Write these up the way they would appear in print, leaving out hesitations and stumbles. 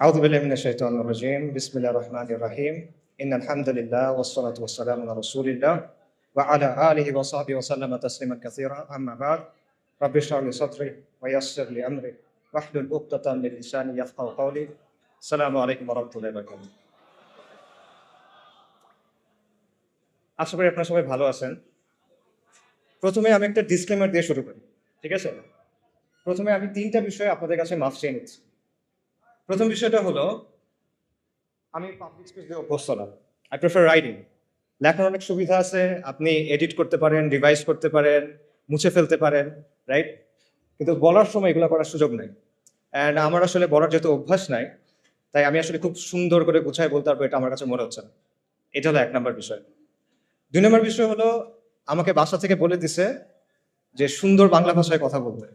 أعوذ بالله من الشيطان الرجيم بسم الله الرحمن الرحيم إن الحمد لله والصلاة والسلام على رسول الله وعلى آله وصحبه وسلم تسليما كثيرا أما بعد رب اشرح لي صدري ويسر لي أمري واحلل عقدة من لساني يفقهوا قولي السلام عليكم ورحمة الله وبركاته আশা করি আপনারা সবাই ভালো আছেন। প্রথমে আমি একটা ডিসক্লেমার দিয়ে শুরু করি, ঠিক আছে? প্রথমে আমি তিনটা বিষয়ে আপনাদের কাছে মাফ চেয়ে নিচ্ছি। প্রথম বিষয়টা হলো, আমি পাবলিক স্পেস দিয়ে অভ্যস্ত না। I prefer writing. লেখার অনেক সুবিধা আছে, আপনি এডিট করতে পারেন, রিভাইজ করতে পারেন, মুছে ফেলতে পারেন, রাইট? কিন্তু বলার সময় এগুলো করার সুযোগ নেই। অ্যান্ড আমার আসলে বলার যেহেতু অভ্যাস নাই, তাই আমি আসলে খুব সুন্দর করে গুছায় বলতে পারবো, এটা আমার কাছে মনে হচ্ছে না। এটা হলো 1 নম্বর বিষয়। 2 নম্বর বিষয় হলো, আমাকে বাসা থেকে বলে দিছে যে সুন্দর বাংলা ভাষায় কথা বলতে,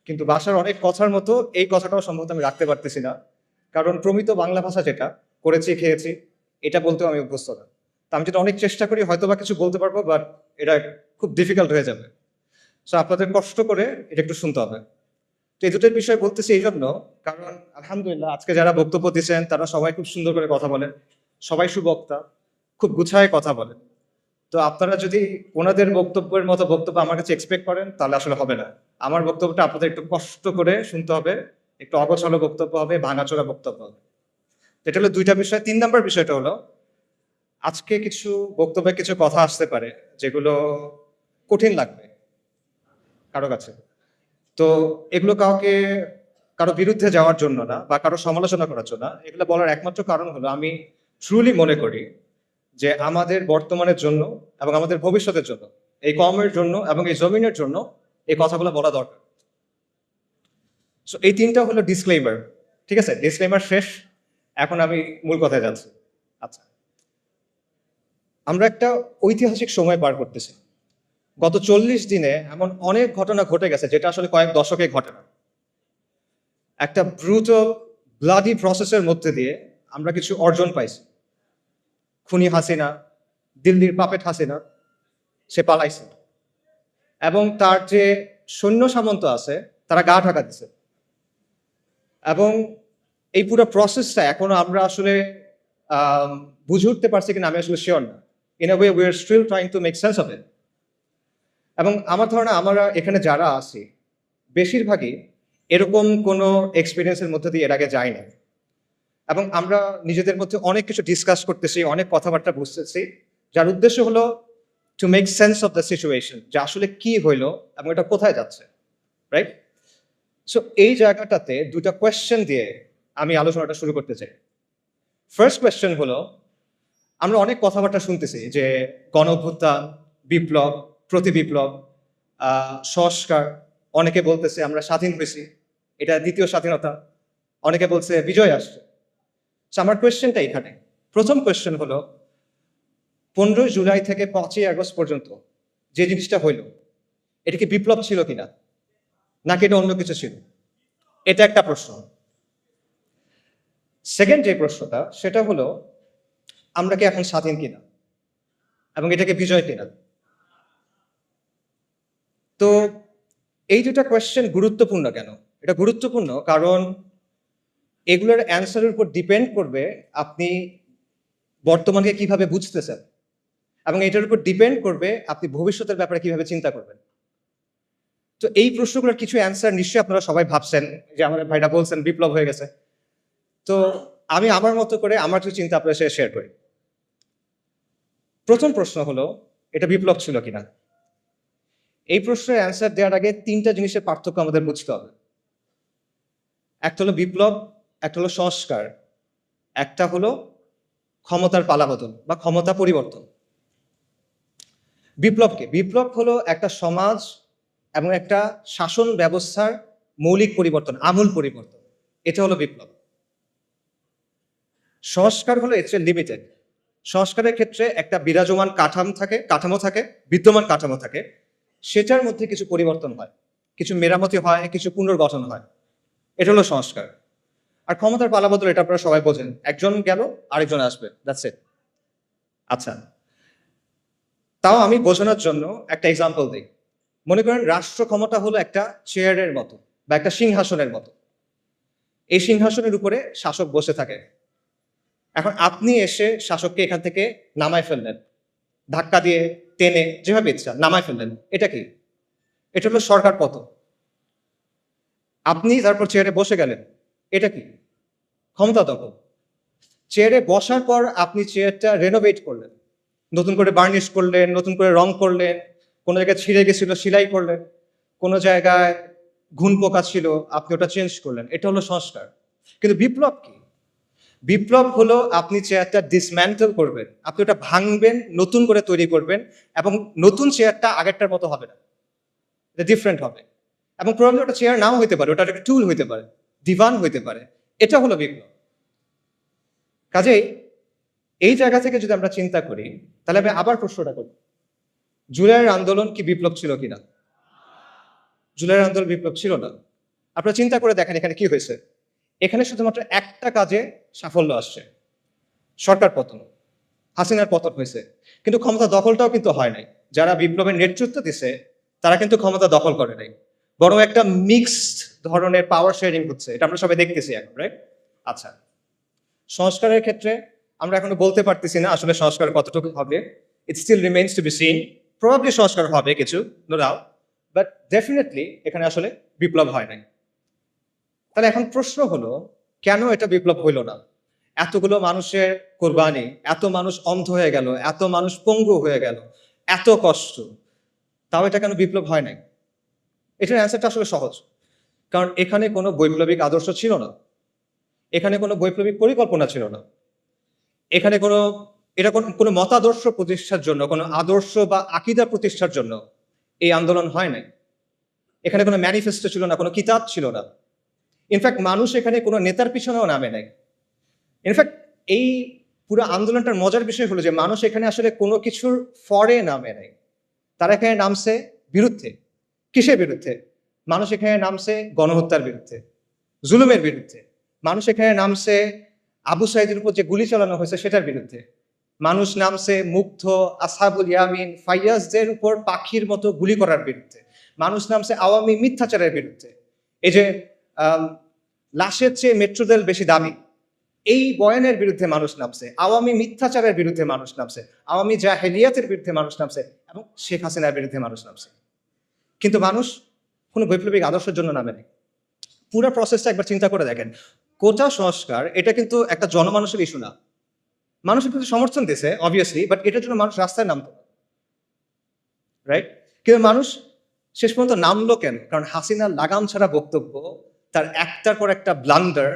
কিন্তু বাসার অনেক কথার মতো এই কথাটাও সম্ভবত আমি রাখতে পারতেছি না, কারণ প্রমিত বাংলা ভাষা যেটা করেছি খেয়েছি এটা বলতেও আমি অভ্যস্ত না। তা আমি যেটা অনেক চেষ্টা করি হয়তো বা কিছু বলতে পারবো, বাট এটা খুব ডিফিকাল্ট হয়ে যাবে। সো আপনাদের কষ্ট করে এটা একটু শুনতে হবে। তো এই দুটোর বিষয় বলতেছি এই জন্য, কারণ আলহামদুলিল্লাহ আজকে যারা বক্তব্য দিচ্ছেন তারা সবাই খুব সুন্দর করে কথা বলেন, সবাই সুবক্তা, খুব গুছায় কথা বলেন। তো আপনারা যদি ওনাদের বক্তব্যের মতো বক্তব্য আমার কাছে এক্সপেক্ট করেন তাহলে আসলে হবে না। আমার বক্তব্যটা আপনাদের একটু কষ্ট করে শুনতে হবে, একটু অগোছালো বক্তব্য হবে, ভাঙাচোরা বক্তব্য হবে। এটা হলো 2টা বিষয়। 3 নম্বর বিষয়টা হলো, আজকে কিছু বক্তব্যে কিছু কথা আসতে পারে যেগুলো কঠিন লাগবে কারো কাছে। তো এগুলো কারো বিরুদ্ধে যাওয়ার জন্য না বা কারো সমালোচনা করার জন্য না, এগুলো বলার একমাত্র কারণ হলো আমি ট্রুলি মনে করি যে আমাদের বর্তমানের জন্য এবং আমাদের ভবিষ্যতের জন্য, এই কমের জন্য এবং এই জমিনের জন্য এই কথাগুলো বলা দরকার। সো এই 3টা হলো ডিসক্লেইমার, ঠিক আছে? ডিসক্লেইমার শেষ, এখন আমি মূল কথায় যাচ্ছি। আচ্ছা, আমরা একটা ঐতিহাসিক সময় পার করতেছি। গত 40 দিনে এমন অনেক ঘটনা ঘটে গেছে যেটা আসলে কয়েক দশকে ঘটে না। একটা ব্রুটাল ব্লাডি প্রসেসের মধ্যে দিয়ে আমরা কিছু অর্জন পাইছি। খুনি হাসিনা, দিল্লির পাপেট হাসিনা, সে পালাইছে এবং তার যে সৈন্য সামন্ত আছে তারা গা ঢাকা দিছে। এবং এই পুরো প্রসেসটা এখনো আমরা আসলে বুঝে উঠতে পারছি কিনা আমি আসলে শিওর না। In a way we are still trying to make sense of it. এবং আমার ধারণা আমরা এখানে যারা আছি বেশিরভাগই এরকম কোনো এক্সপিরিয়েন্সের মধ্যে দিয়ে এর আগে যাই না। এবং আমরা নিজেদের মধ্যে অনেক কিছু ডিসকাস করতেছি, অনেক কথাবার্তা বুঝতেছি, যার উদ্দেশ্য হলো two make sense of the situation, যে আসলে কি হইলো এবং এটা কোথায় যাচ্ছে, রাইট? সো এই জায়গাটাতে 2টা কোয়েশ্চেন দিয়ে আমি আলোচনাটা শুরু করতে চাই। ফার্স্ট কোয়েশ্চেন হলো, আমরা অনেক কথাবার্তা শুনতেছি যে গণ অভ্যুত্থান, বিপ্লব, প্রতি বিপ্লব, সংস্কার। অনেকে বলতেছে আমরা স্বাধীন হয়েছি, এটা দ্বিতীয় স্বাধীনতা। অনেকে বলছে বিজয় আসছে। আমার কোয়েশ্চেনটা এখানে, প্রথম কোয়েশ্চেন হলো, 15 জুলাই থেকে 5ই আগস্ট পর্যন্ত যে জিনিসটা হইল, এটা কি বিপ্লব ছিল কিনা, নাকি এটা অন্য কিছু ছিল? এটা একটা প্রশ্ন। সেকেন্ড যে প্রশ্নটা, সেটা হলো আমরা কি এখন স্বাধীন কিনা এবং এটাকে বিজয় কিনা? তো এই 2টা কোয়েশ্চেন গুরুত্বপূর্ণ কেন? এটা গুরুত্বপূর্ণ কারণ এগুলোর অ্যান্সারের উপর ডিপেন্ড করবে আপনি বর্তমানকে কিভাবে বুঝতেছেন, এবং এটার উপর ডিপেন্ড করবে আপনি ভবিষ্যতের ব্যাপারে কিভাবে চিন্তা করবেন। তো এই প্রশ্নগুলোর কিছু অ্যান্সার নিশ্চয়ই আপনারা সবাই ভাবছেন, যে আমাদের ভাইরা বলছেন বিপ্লব হয়ে গেছে। তো আমি আমার মতো করে আমার কিছু চিন্তা আপনার সাথে শেয়ার করি। প্রথম প্রশ্ন হলো, এটা বিপ্লব ছিল কিনা? এই প্রশ্নের অ্যান্সার দেওয়ার আগে 3টা জিনিসের পার্থক্য আমাদের বুঝতে হবে। একটা হলো বিপ্লব, একটা হলো সংস্কার, একটা হলো ক্ষমতার পালাবদল বা ক্ষমতা পরিবর্তন। বিপ্লব হলো একটা সমাজ এবং একটা শাসন ব্যবস্থার মৌলিক পরিবর্তন, আমূল পরিবর্তন। এটা হলো বিপ্লব। সংস্কার হলো এর চেয়ে লিমিটেড। সংস্কারের ক্ষেত্রে একটা বিরাজমান কাঠামো থাকে, বিদ্যমান কাঠামো থাকে, সেটার মধ্যে কিছু পরিবর্তন হয়, কিছু মেরামতি হয়, কিছু পুনর্গঠন হয়। এটা হলো সংস্কার। আর ক্ষমতার পালাবদল এটা আপনারা সবাই বোঝেন, একজন গেল আরেকজন আসবে, দ্যাটস ইট। আচ্ছা, তাও আমি বোঝানোর জন্য একটা এক্সাম্পল দিই। মনে করেন রাষ্ট্র ক্ষমতা হলো একটা চেয়ারের মতো বা একটা সিংহাসনের মতো। এই সিংহাসনের উপরে শাসক বসে থাকে। এখন আপনি এসে শাসককে এখান থেকে নামায় ফেললেন, ধাক্কা দিয়ে, টেনে, যেভাবে ইচ্ছা নামায় ফেললেন। এটা কি? এটা হলো সরকার পতন। আপনি তারপর চেয়ারে বসে গেলেন, এটা কি? ক্ষমতা দখল। চেয়ারে বসার পর আপনি চেয়ারটা রেনোভেট করলেন, নতুন করে বার্নিশ করলেন, নতুন করে রং করলেন, কোনো জায়গায় ছিঁড়ে গেছিল সেলাই করলেন, কোনো জায়গায় ঘুণ পোকা ছিল আপনি ওটা চেঞ্জ করলেন। এটা হলো সংস্কার। কিন্তু বিপ্লব কি? বিপ্লব হলো আপনি চেয়ারটা ডিসম্যান্টল করবেন, আপনি ওটা ভাঙবেন, নতুন করে তৈরি করবেন, এবং নতুন চেয়ারটা আগেরটার মতো হবে না, এটা ডিফারেন্ট হবে। এবং প্রবলেম ওটা চেয়ার নাও হইতে পারে, ওটা একটা টুল হইতে পারে, দিভান হইতে পারে। এটা হলো বিপ্লব। কাজেই এই জায়গা থেকে যদি আমরা চিন্তা করি, তাহলে আমি আবার প্রশ্নটা করি, জুলাইয়ের আন্দোলন কি বিপ্লব ছিল কিনা? জুলাইয়ের আন্দোলন বিপ্লব ছিল না। আপনারা চিন্তা করে দেখেন এখানে কি হয়েছে। এখানে শুধুমাত্র একটা কাজে সাফল্য আসছে, সরকার পতন, হাসিনার পতন হয়েছে। কিন্তু ক্ষমতা দখলটাও কিন্তু হয় নাই। যারা বিপ্লবের নেতৃত্ব দিছে তারা কিন্তু ক্ষমতা দখল করে নাই, বরং একটা মিক্সড ধরনের পাওয়ার শেয়ারিং হচ্ছে। এটা আমরা সবাই দেখতেছি এখন, রাইট? আচ্ছা, সংস্কারের ক্ষেত্রে আমরা এখনো বলতে পারতেছি না আসলে সংস্কার কতটুকু হবে। It still remains to be seen. Probably সংস্কার হবে কিছু, নো ডাউট, বাট ডেফিনেটলি এখানে আসলে বিপ্লব হয় নাই। তাহলে এখন প্রশ্ন হলো, কেন এটা বিপ্লব হইল না? এতগুলো মানুষের কোরবানি, এত মানুষ অন্ধ হয়ে গেল, এত মানুষ পঙ্গু হয়ে গেল, এত কষ্ট, তাও এটা কেন বিপ্লব হয় নাই? এটার অ্যান্সারটা আসলে সহজ। কারণ এখানে কোনো বৈপ্লবিক আদর্শ ছিল না, এখানে কোনো বৈপ্লবিক পরিকল্পনা ছিল না, এখানে কোনো এটা কোনো মতাদর্শ প্রতিষ্ঠার জন্য, কোনো আদর্শ বা আকীদা প্রতিষ্ঠার জন্য এই আন্দোলন হয় নাই। এখানে কোনো ম্যানিফেস্টো ছিল না, কোনো কিতাব ছিল না। ইনফ্যাক্ট মানুষ এখানে কোনো নেতার পিছনেও নামে নাই। ইনফ্যাক্ট এই পুরো আন্দোলনটার মজার বিষয় হলো যে মানুষ এখানে আসলে কোনো কিছুর ফরে নামে নাই। তারা এখানে নামছে বিরুদ্ধে। কিসের বিরুদ্ধে? মানুষ এখানে নামছে গণহত্যার বিরুদ্ধে, জুলুমের বিরুদ্ধে। মানুষ এখানে নামছে আবু সাইদের উপর যে গুলি চালানো হয়েছে সেটার বিরুদ্ধে। মানুষ নামছে মুগ্ধ, আসহাবুল ইয়ামিন, ফাইয়াজদের উপর পাখির মতো গুলি করার বিরুদ্ধে। মানুষ নামছে আওয়ামী মিথ্যাচারের বিরুদ্ধে। এই যে লাশের চেয়ে মেট্রো রেল বেশি দামি, এই বয়ানের বিরুদ্ধে মানুষ নামছে, আওয়ামী মিথ্যাচারের বিরুদ্ধে মানুষ নামছে, আওয়ামী জাহেলিয়াতের বিরুদ্ধে মানুষ নামছে, এবং শেখ হাসিনার বিরুদ্ধে মানুষ নামছে। কিন্তু মানুষ কোনো বৈপ্লবিক আদর্শের জন্য নামে নেই। পুরো প্রসেসটা একবার চিন্তা করে দেখেন। কোটা সংস্কার এটা কিন্তু একটা জনমানুষের ইস্যু না। মানুষের কিন্তু সমর্থন দিয়েছে অবভিয়াসলি, বাট এটার জন্য মানুষ রাস্তায় নামতো, রাইট? কিন্তু মানুষ শেষ পর্যন্ত নামলো কেন? কারণ হাসিনার লাগাম ছাড়া বক্তব্য, তার একটার পর একটা ব্লান্ডার,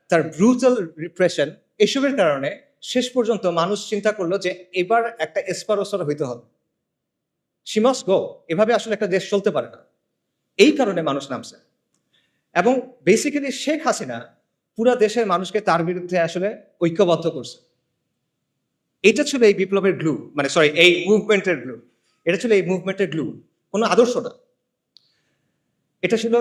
তার ব্রুটাল রিপ্রেশন, এসবের কারণে শেষ পর্যন্ত মানুষ চিন্তা করলো যে এবার একটা এসপারোসর হইতে হবে, শি মাস্ট গো। এভাবে আসলে একটা দেশ চলতে পারে না। এই কারণে মানুষ নামছে। এবং বেসিক্যালি শেখ হাসিনা পুরা দেশের মানুষকে তার বিরুদ্ধে আসলে ঐক্যবদ্ধ করছে। এটা ছিল এই বিপ্লবের গ্লু, মানে সরি, এই মুভমেন্টের গ্লু। এটা ছিল এই মুভমেন্টের গ্লু, কোনো আদর্শ না। এটা ছিল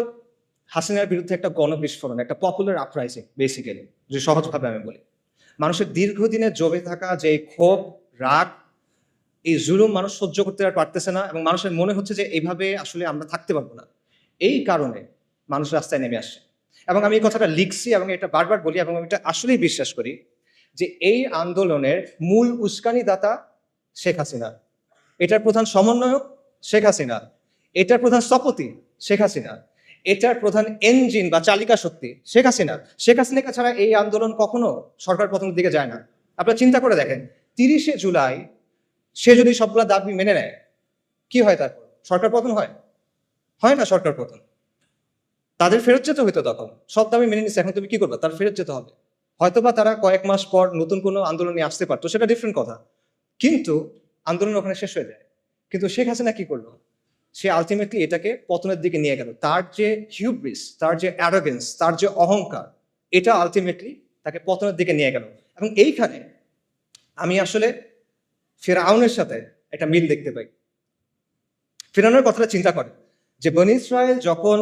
হাসিনার বিরুদ্ধে একটা গণবিস্ফোরণ, একটা পপুলার আপরাইজিং বেসিক্যালি, যে সহজভাবে আমি বলি। মানুষের দীর্ঘদিনের জমে থাকা যে ক্ষোভ, রাগ, এই জুলুম মানুষ সহ্য করতে আর পারতেছে না, এবং মানুষের মনে হচ্ছে যে এইভাবে আসলে আমরা থাকতে পারবো না। এই কারণে মানুষ রাস্তায় নেমে আসছে। এবং আমি এই কথাটা লিখছি এবং এটা বারবার বলি, এবং আমি এটা আসলেই বিশ্বাস করি যে এই আন্দোলনের মূল উস্কানিদাতা শেখ হাসিনা, এটার প্রধান সমন্বয়ক শেখ হাসিনা, এটার প্রধান স্থপতি শেখ হাসিনা, এটার প্রধান ইঞ্জিন বা চালিকা শক্তি শেখ হাসিনা। শেখ হাসিনাকে ছাড়া এই আন্দোলন কখনো সরকার পতনের দিকে যায় না। আপনারা চিন্তা করে দেখেন, 30শে জুলাই সে যদি সবগুলা দাবি মেনে নেয়, কি হয় তারপর? সরকার পতন হয়? হয় না সরকার পতন। তাদের ফেরত যেতে হইতো তখন। সব দাবি মেনে নিচ্ছে, এখন তুমি কি করবে? তার ফেরত যেতে হবে। হয়তোবা তারা কয়েক মাস পর নতুন কোনো আন্দোলন নিয়ে আসতে পারতো, সেটা ডিফারেন্ট কথা। কিন্তু আন্দোলন ওখানে শেষ হয়ে যায়। কিন্তু শেখ হাসিনা কি করলো? সে আলটিমেটলি এটাকে পতনের দিকে নিয়ে গেল। তার যে হিউব্রিস, তার যে অ্যারোগেন্স, তার যে অহংকার, এটা আলটিমেটলি তাকে পতনের দিকে নিয়ে গেল। এবং এইখানে আমি আসলে ফিরআউনের সাথে একটা মিল দেখতে পাই। ফিরআউনের কথাটা চিন্তা করে যে বনী ইসরায়েল যখন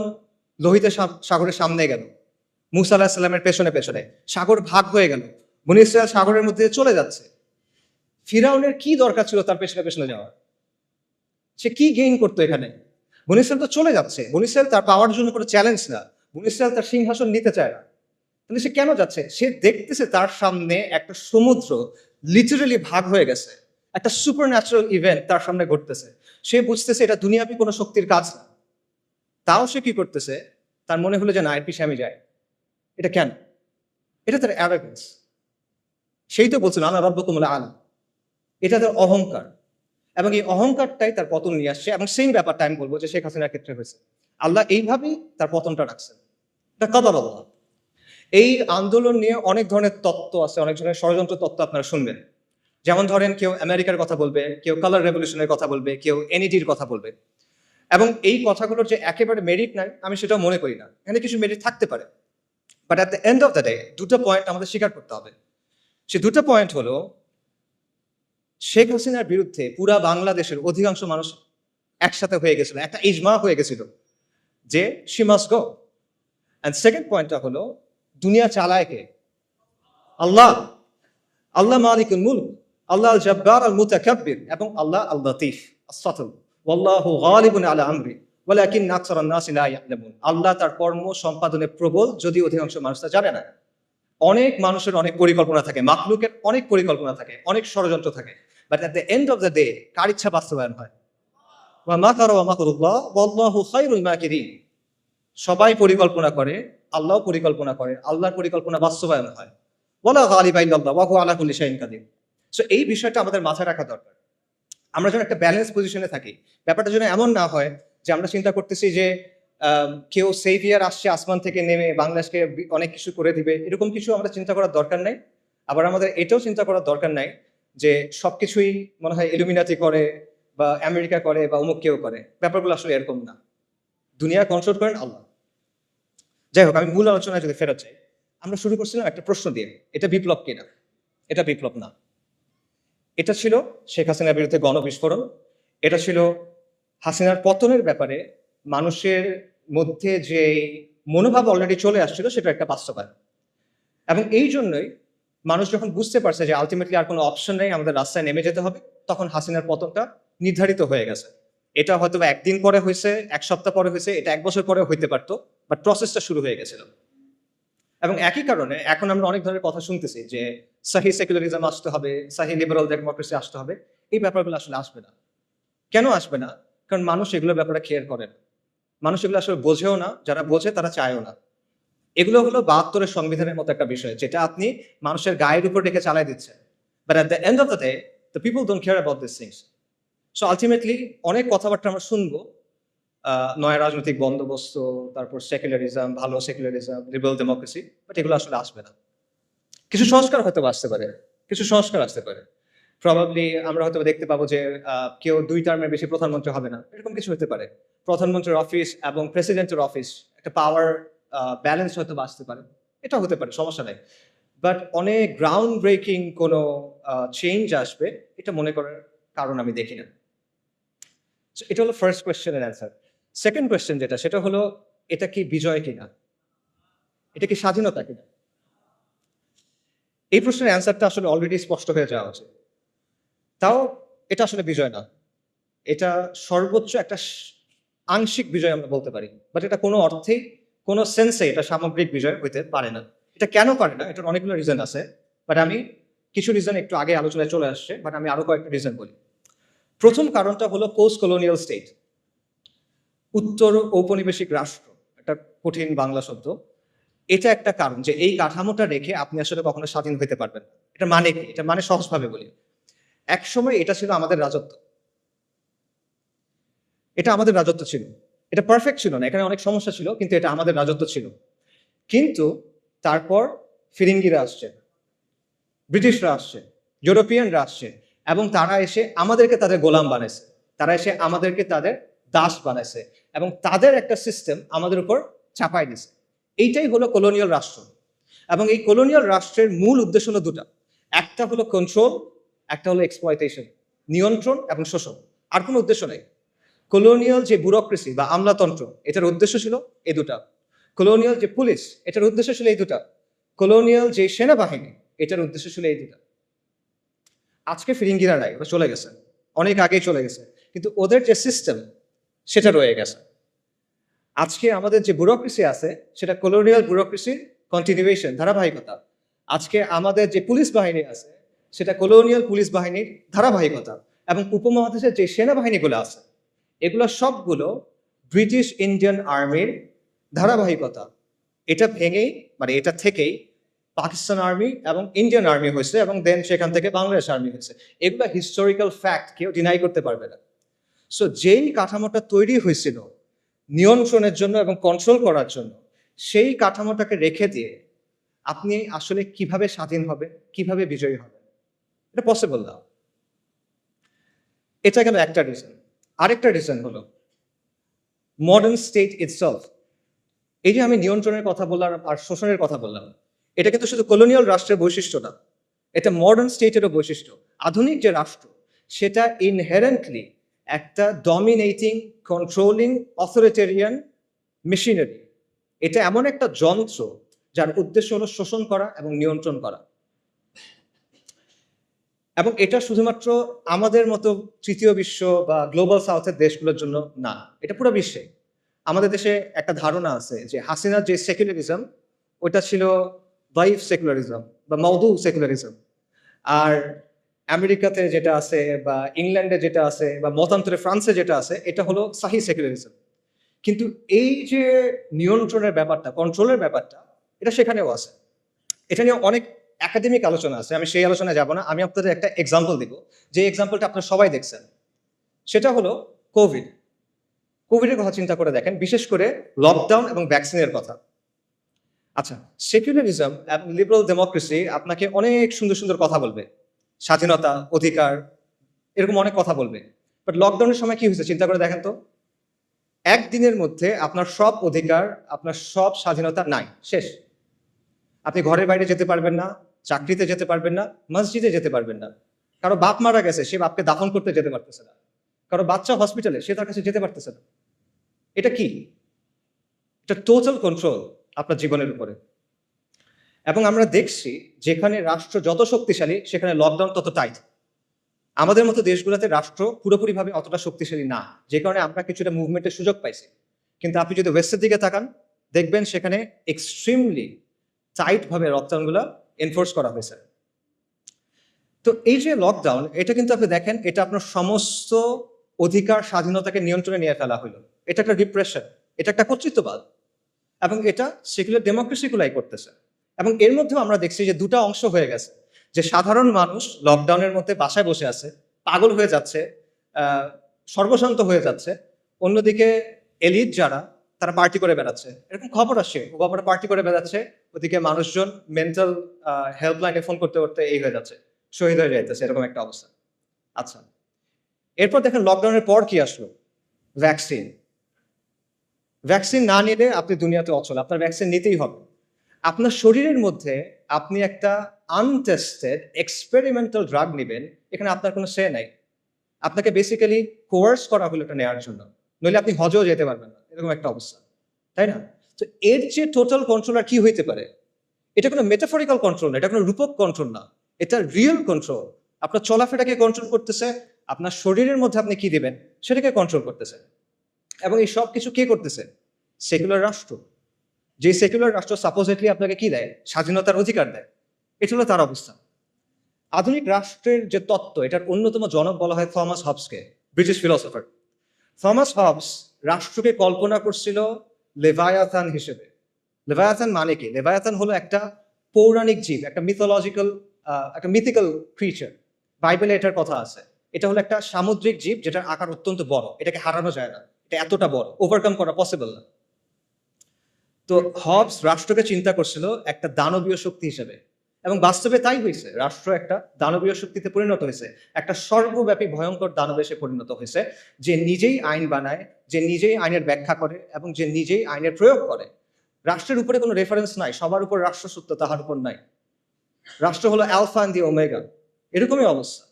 লোহিত সাগরের সামনে গেল, মুসা আলাহিসাল্লামের সাল্লামের পেছনে পেছনে, সাগর ভাগ হয়ে গেল, বনী ইসরায়েল সাগরের মধ্যে চলে যাচ্ছে। ফিরআউনের কি দরকার ছিল তার পেছনে পেছনে যাওয়ার? সে কি গেইন করতো এখানে? বনী ইসরায়েল তো চলে যাচ্ছে। বনী ইসরায়েল তার পাওয়ার জন্য কোনো চ্যালেঞ্জ না। বনী ইসরায়েল তার সিংহাসন নিতে চায় না। তাহলে সে কেন যাচ্ছে? সে দেখতেছে তার সামনে একটা সমুদ্র লিটারালি ভাগ হয়ে গেছে, একটা সুপার ন্যাচারাল ইভেন্ট তার সামনে ঘটতেছে। সে বুঝতেছে এটা দুনিয়াবি কোনো শক্তির কাজ না। তাও সে কি করতেছে? তার মনে হলো যে না, এর পিছিয়ে আমি যাই। এটা কেন? এটা তার অ্যারোগেন্স। সেই তো বলছিল আনা রাব্বুকুমুল আলা। এটা তার অহংকার, এবং এই অহংকারটাই তার পতন নিয়ে আসছে। এবং সেই ব্যাপারটা আমি বলবো যে শেখ হাসিনার ক্ষেত্রে হয়েছে। আল্লাহ এইভাবেই তার পতনটা রাখছেন। এটা কদর আল্লাহ। এই আন্দোলন নিয়ে অনেক ধরনের তত্ত্ব আছে, অনেক ধরনের ষড়যন্ত্র তত্ত্ব আপনারা শুনবেন। যেমন ধরেন, কেউ আমেরিকার কথা বলবে, কেউ কালার রেভলিউশনের কথা বলবে, কেউ এনইডির কথা বলবে। এবং এই কথাগুলোর যে একেবারে মেরিট নাই, আমি সেটাও মনে করি না। এখানে কিছু মেরিট থাকতে পারে, but at the end of the day দুটো পয়েন্ট আমাদের স্বীকার করতে হবে। সে দুটো পয়েন্ট হলো, শেখ হাসিনার বিরুদ্ধে পুরা বাংলাদেশের অধিকাংশ মানুষ একসাথে হয়ে গেছিল, একটা ইজমা হয়ে গেছিল যে she must go. And second পয়েন্টটা হলো, দুনিয়া চালায় কে? আল্লাহ। আল্লাহ মালিকুল মুলক, আল্লাহ আল জব্বার আল মুতাকাব্বির, এবং আল্লাহ আল লতীফ আস-সাতুর। ওয়াল্লাহু গালিবুন আলা আমরি ওয়ালাকিন আকসারান নাসি লা ইয়ালামুন। আল্লাহ তার কর্ম সম্পাদনে প্রবল, যদি অধিকাংশ মানুষ তা জানে না। অনেক মানুষের অনেক পরিকল্পনা থাকে, মাখলুকের অনেক পরিকল্পনা থাকে, অনেক ষড়যন্ত্র থাকে, but at the end of the day কার ইচ্ছা বাস্তবায়ন হয়? ওয়া মাকারু ওয়া মাকরুল্লাহ ওয়াল্লাহু খায়রুল মাকিরিন। সবাই পরিকল্পনা করে, আল্লাহও পরিকল্পনা করে, আল্লাহর পরিকল্পনা বাস্তবায়ন হয়। ওয়ালা গালিবা ইল্লাল্লাহ ওয়া হুয়া আলা কুল্লি শাইইন কাদির। সো এই বিষয়টা আমাদের মাথায় রাখা দরকার। আমরা যেন একটা ব্যালেন্স পজিশনে থাকি। ব্যাপারটা যেন এমন না হয় যে আমরা চিন্তা করতেছি যে কেউ সেভিয়ার আসছে আসমান থেকে নেমে বাংলাদেশকে অনেক কিছু করে দিবে, এরকম কিছু আমরা চিন্তা করার দরকার নাই। আবার আমাদের এটাও চিন্তা করার দরকার নাই যে সবকিছুই মনে হয় ইলুমিনাতি করে বা আমেরিকা করে বা অমুক কেউ করে। ব্যাপারগুলো আসলে এরকম না। দুনিয়া কন্ট্রোল করেন আল্লাহ। যাই হোক, আমি মূল আলোচনায় যদি ফেরত যাই, আমরা শুরু করছিলাম একটা প্রশ্ন দিয়ে, এটা বিপ্লব কিনা? এটা বিপ্লব না। এটা ছিল শেখ হাসিনার বিরুদ্ধে গণবিস্ফোরণ। এটা ছিল হাসিনার পতনের ব্যাপারে মানুষের মধ্যে যে মনোভাব অলরেডি চলে আসছিল, সেটা একটা বাস্তবায়ন। এবং এই জন্যই মানুষ যখন বুঝতে পারছে যে আলটিমেটলি আর কোনো অপশন নেই, আমাদের রাস্তায় নেমে যেতে হবে, তখন হাসিনার পতনটা নির্ধারিত হয়ে গেছে। এটা হয়তো একদিন পরে হয়েছে, এক সপ্তাহ পরে হয়েছে, এটা এক বছর পরে হইতে পারতো, বাট প্রসেসটা শুরু হয়ে গেছিল। এবং একই কারণে এখন আমরা অনেক ধরনের কথা শুনতেছি যে সাহি সেকুলারিজম আসতে হবে, সাহি লিবারাল ডেমোক্রেসি আসতে হবে। এই ব্যাপারগুলো আসলে আসবে না। কেন আসবে না? কারণ মানুষ এগুলোর ব্যাপারে কেয়ার করে না। মানুষ এগুলো আসলে বোঝেও না, যারা বোঝে তারা চায়ও না। এগুলো হলো ৭২-এর সংবিধানের মতো একটা বিষয়, যেটা আপনি মানুষের গায়ের উপর রেখে চালাই দিচ্ছেন। But at the end of the day the people don't care about this things. So ultimately অনেক কথাবার্তা আমরা শুনবো, নয়া রাজনৈতিক বন্দোবস্ত, তারপর সেকুলারিজম, ভালো সেকুলারিজম, লিবারাল ডেমোক্রেসি, বাট এগুলো আসলে আসবে না। কিছু সংস্কার হয়তো আসতে পারে, কিছু সংস্কার আসতে পারে। প্রবাবলি আমরা হয়তো দেখতে পাবো যে কেউ ২ টার্মের বেশি প্রধানমন্ত্রী হবে না, এরকম কিছু হতে পারে। প্রধানমন্ত্রীর অফিস এবং প্রেসিডেন্টের অফিস একটা পাওয়ার ব্যালেন্স হয়তো আসতে পারে, এটা হতে পারে, সমস্যা নাই। বাট অনেক গ্রাউন্ড ব্রেকিং কোনো চেঞ্জ আসবে, এটা মনে করার কারণ আমি দেখি না। এটা হলো ফার্স্ট কোয়েশ্চেনের অ্যান্সার। সেকেন্ড কোয়েশ্চেন যেটা, সেটা হলো এটা কি বিজয় কিনা, এটা কি স্বাধীনতা কিনা? এই প্রশ্নের অ্যান্সারটা আসলে অলরেডি স্পষ্ট হয়ে যাওয়া উচিত। তাও এটা আসলে বিজয় না, এটা সর্বোচ্চ একটা আংশিক বিজয় আমরা বলতে পারি, বাট এটা কোনো অর্থেই, কোনো সেন্সে এটা সামগ্রিক বিজয় হইতে পারে না। এটা কেন পারে না? এটার অনেকগুলো রিজন আছে, বাট আমি কিছু রিজন একটু আগে আলোচনায় চলে আসছে, বাট আমি আরো কয়েকটা রিজন বলি। প্রথম কারণটা হলো পোস্ট কলোনিয়াল স্টেট, উত্তর ঔপনিবেশিক রাষ্ট্র, একটা কঠিন বাংলা শব্দ। এটা একটা কারণ যে এই কাঠামোটা রেখে আপনি আসলে কখনো স্বাধীন হইতে পারবেন। এটা মানে কি? এটা মানে সহজভাবে বলি, এক সময় এটা ছিল আমাদের রাজত্ব, এটা আমাদের রাজত্ব ছিল। এটা পারফেক্ট ছিল না, এখানে অনেক সমস্যা ছিল, কিন্তু এটা আমাদের রাজত্ব ছিল। কিন্তু তারপর ফিরিঙ্গিরা আসছে, ব্রিটিশরা আসছে, ইউরোপিয়ানরা আসছে, এবং তারা এসে আমাদেরকে তাদের গোলাম বানাইছে, তারা এসে আমাদেরকে তাদের দাস বানাইছে, এবং তাদের একটা সিস্টেম আমাদের উপর চাপাই দিছে। এইটাই হলো কলোনিয়াল রাষ্ট্র। এবং এই কলোনিয়াল রাষ্ট্রের মূল উদ্দেশ্য হলো দুটা, একটা হলো কন্ট্রোল, একটা হলো এক্সপ্লয়টেশন, নিয়ন্ত্রণ এবং শোষণ। আর কোনো উদ্দেশ্য নেই। কলোনিয়াল যে ব্যুরোক্রেসি বা আমলাতন্ত্র, এটার উদ্দেশ্য ছিল এই দুটা। কলোনিয়াল যে পুলিশ, এটার উদ্দেশ্য ছিল এই দুটা। কলোনিয়াল যে সেনাবাহিনী, এটার উদ্দেশ্য ছিল এই দুটা। আজকে ফিরিঙ্গিরা নাই, ওরা চলে গেছে, অনেক আগেই চলে গেছে, কিন্তু ওদের যে সিস্টেম সেটা রয়ে গেছে। আজকে আমাদের যে ব্যুরোক্রেসি আছে, সেটা কলোনিয়াল ব্যুরোক্রেসির কন্টিনিউয়েশন, ধারাবাহিকতা। আজকে আমাদের যে পুলিশ বাহিনী আছে সেটা কলোনিয়াল পুলিশ বাহিনীর ধারাবাহিকতা, এবং উপমহাদেশের যে সেনাবাহিনীগুলো আছে এগুলো সবগুলো ব্রিটিশ ইন্ডিয়ান আর্মির ধারাবাহিকতা। এটা ভেঙেই মানে এটা থেকেই পাকিস্তান আর্মি এবং ইন্ডিয়ান আর্মি হয়েছে, এবং দেন সেখান থেকে বাংলাদেশ আর্মি হয়েছে। এগুলো হিস্টোরিক্যাল ফ্যাক্ট, কেউ ডিনাই করতে পারবে না। সো যেই কাঠামোটা তৈরি হয়েছিল নিয়ন্ত্রণের জন্য এবং কন্ট্রোল করার জন্য, সেই কাঠামোটাকে রেখে দিয়ে আপনি আসলে কিভাবে স্বাধীন হবে, কিভাবে বিজয়ী হবে, এটা পসিবল না। এটা গেল একটা রিজন। আরেকটা রিজন হলো মডার্ন স্টেট ইটসেলফ। এই যে আমি নিয়ন্ত্রণের কথা বললাম আর শোষণের কথা বললাম, এটা কিন্তু শুধু কলোনিয়াল রাষ্ট্রের বৈশিষ্ট্য না, এটা মডার্ন স্টেটেরও বৈশিষ্ট্য। আধুনিক যে রাষ্ট্র সেটা ইনহেরেন্টলি একটা ডমিনেটিং, কন্ট্রোলিং, অথরিটেরিয়ান মেশিনারি। এটা এমন একটা যন্ত্র যার উদ্দেশ্য হলো শোষণ করা এবং নিয়ন্ত্রণ করা। এবং এটা শুধুমাত্র আমাদের মতো তৃতীয় বিশ্ব বা গ্লোবাল সাউথের দেশগুলোর জন্য না, এটা পুরো বিশ্বে। আমাদের দেশে একটা ধারণা আছে যে হাসিনার যে সেকুলারিজম ওটা ছিল দাইফ সেকুলারিজম বা মওদু সেকুলারিজম, আর আমেরিকাতে যেটা আছে বা ইংল্যান্ডে যেটা আছে বা মতান্তরে ফ্রান্সে যেটা আছে এটা হলো সাহি সেকুলারিজম। কিন্তু এই যে নিয়ন্ত্রণের ব্যাপারটা, কন্ট্রোলের ব্যাপারটা, এটা সেখানেও আছে। এটা নিয়ে অনেক একাডেমিক আলোচনা আছে, আমি সেই আলোচনায় যাব না। আমি আপনাদের একটা এক্সাম্পল দিব, যে এক্সাম্পলটা আপনারা সবাই দেখছেন। সেটা হলো কোভিড। কোভিডের কথা চিন্তা করে দেখেন, বিশেষ করে লকডাউন এবং ভ্যাকসিনের কথা। আচ্ছা, সেকুলারিজম এবং লিবারাল ডেমোক্রেসি আপনাকে অনেক সুন্দর সুন্দর কথা বলবে, স্বাধীনতা, অধিকার, এরকম অনেক কথা বলবে। বাট লকডাউনের সময় কি হয়েছে চিন্তা করে দেখেন তো। একদিনের মধ্যে আপনার সব অধিকার, আপনার সব স্বাধীনতা নাই, শেষ। আপনি ঘরের বাইরে যেতে পারবেন না, চাকরিতে যেতে পারবেন না, মসজিদে যেতে পারবেন না। কারো বাপ মারা গেছে, সে বাপকে দাফন করতে যেতে পারতেছে না। কারো বাচ্চা হসপিটালে, সে তার কাছে যেতে পারতেছে না। এটা কি? এটা টোটাল কন্ট্রোল আপনার জীবনের উপরে। এবং আমরা দেখছি যেখানে রাষ্ট্র যত শক্তিশালী সেখানে লকডাউন তত টাইট। আমাদের মতো দেশগুলোতে রাষ্ট্র পুরোপুরিভাবে অতটা শক্তিশালী না, যে কারণে আমরা কিছুটা মুভমেন্টের সুযোগ পাইছি। কিন্তু আপনি যদি ওয়েস্টের দিকে তাকান, দেখবেন সেখানে এক্সট্রিমলি টাইট ভাবে লকডাউনগুলো এনফোর্স করা হয়েছে। তো এই যে লকডাউন, এটা কিন্তু আপনি দেখেন, এটা আপনার সমস্ত অধিকার, স্বাধীনতাকে নিয়ন্ত্রণে নিয়ে ফেলা হলো। এটা একটা রিপ্রেশন, এটা একটা কর্তৃত্ববাদ, এবং এটা সেকুলার ডেমোক্রেসিগুলাই করতেছে। এবং এর মধ্যেও আমরা দেখছি যে দুটা অংশ হয়ে গেছে, যে সাধারণ মানুষ লকডাউনের মধ্যে বাসায় বসে আছে, পাগল হয়ে যাচ্ছে, সর্বশান্ত হয়ে যাচ্ছে। অন্যদিকে এলিট যারা, তারা পার্টি করে বেড়াচ্ছে, এরকম খবর আসে, ওবামারা পার্টি করে বেড়াচ্ছে, ওদিকে মানুষজন মেন্টাল হেল্পলাইনে ফোন করতে করতে এই হয়ে যাচ্ছে, শহীদ হয়ে যাইতেছে, এরকম একটা অবস্থা। আচ্ছা, এরপর দেখেন লকডাউনের পর কি আসলো? ভ্যাকসিন। ভ্যাকসিন না নিলে আপনি দুনিয়াতে অচল, আপনার ভ্যাকসিন নিতেই হবে। আপনার শরীরের মধ্যে আপনি একটা আনটেস্টেড এক্সপেরিমেন্টাল ড্রাগ নেবেন, এখানে আপনার কোনো সে নাই। আপনাকে বেসিক্যালি কোয়ার্স করা হলো এটা নেওয়ার জন্য, নইলে আপনি হজও যেতে পারবেন না, এরকম একটা অবস্থা, তাই না? তো এর যে টোটাল কন্ট্রোল আর কি হইতে পারে? এটা কোনো মেটাফরিক্যাল কন্ট্রোল না, এটা কোনো রূপক কন্ট্রোল না, এটা রিয়েল কন্ট্রোল। আপনার চলাফেরাকে কন্ট্রোল করতেছে, আপনার শরীরের মধ্যে আপনি কি দিবেন সেটাকে কন্ট্রোল করতেছে। এবং এই সব কিছু কে করতেছে? সেকুলার রাষ্ট্র। যে সেকুলার রাষ্ট্র সাপোজিটলি আপনাকে কি দেয়? স্বাধীনতার অধিকার দেয়। এটা হলো তার অবস্থা। আধুনিক রাষ্ট্রের যে তত্ত্ব, এটার অন্যতম জনক বলা হয় থমাস হবসকে, ব্রিটিশ ফিলোসফার। থমাস হবস রাষ্ট্রকে কল্পনা করছিল লেভায়াথান হিসেবে। লেভায়াথান মানে কি? লেভায়াথান হলো একটা পৌরাণিক জীব, একটা মিথোলজিক্যাল, একটা মিথিক্যাল ক্রিচার। বাইবেলে এটার কথা আছে। এটা হলো একটা সামুদ্রিক জীব যেটার আকার অত্যন্ত বড়, এটাকে হারানো যায় না, এটা এতটা বড়, ওভারকাম করা পসিবল না। তো হবস রাষ্ট্রকে চিন্তা করছিল একটা দানবীয় শক্তি হিসেবে, এবং বাস্তবে তাই হয়েছে। রাষ্ট্র একটা দানবীয় শক্তিতে পরিণত হয়েছে, একটা সর্বব্যাপী ভয়ঙ্কর দানবে সে পরিণত হয়েছে, যে নিজেই আইন বানায়, যে নিজেই আইনের ব্যাখ্যা করে, এবং যে নিজেই আইনের প্রয়োগ করে। রাষ্ট্রের উপরে কোনো রেফারেন্স নাই, সবার উপর রাষ্ট্র সত্য, তাহার উপর নাই। রাষ্ট্র হলো অ্যালফা এন্ড দি ওমেগা, এরকমই অবস্থা।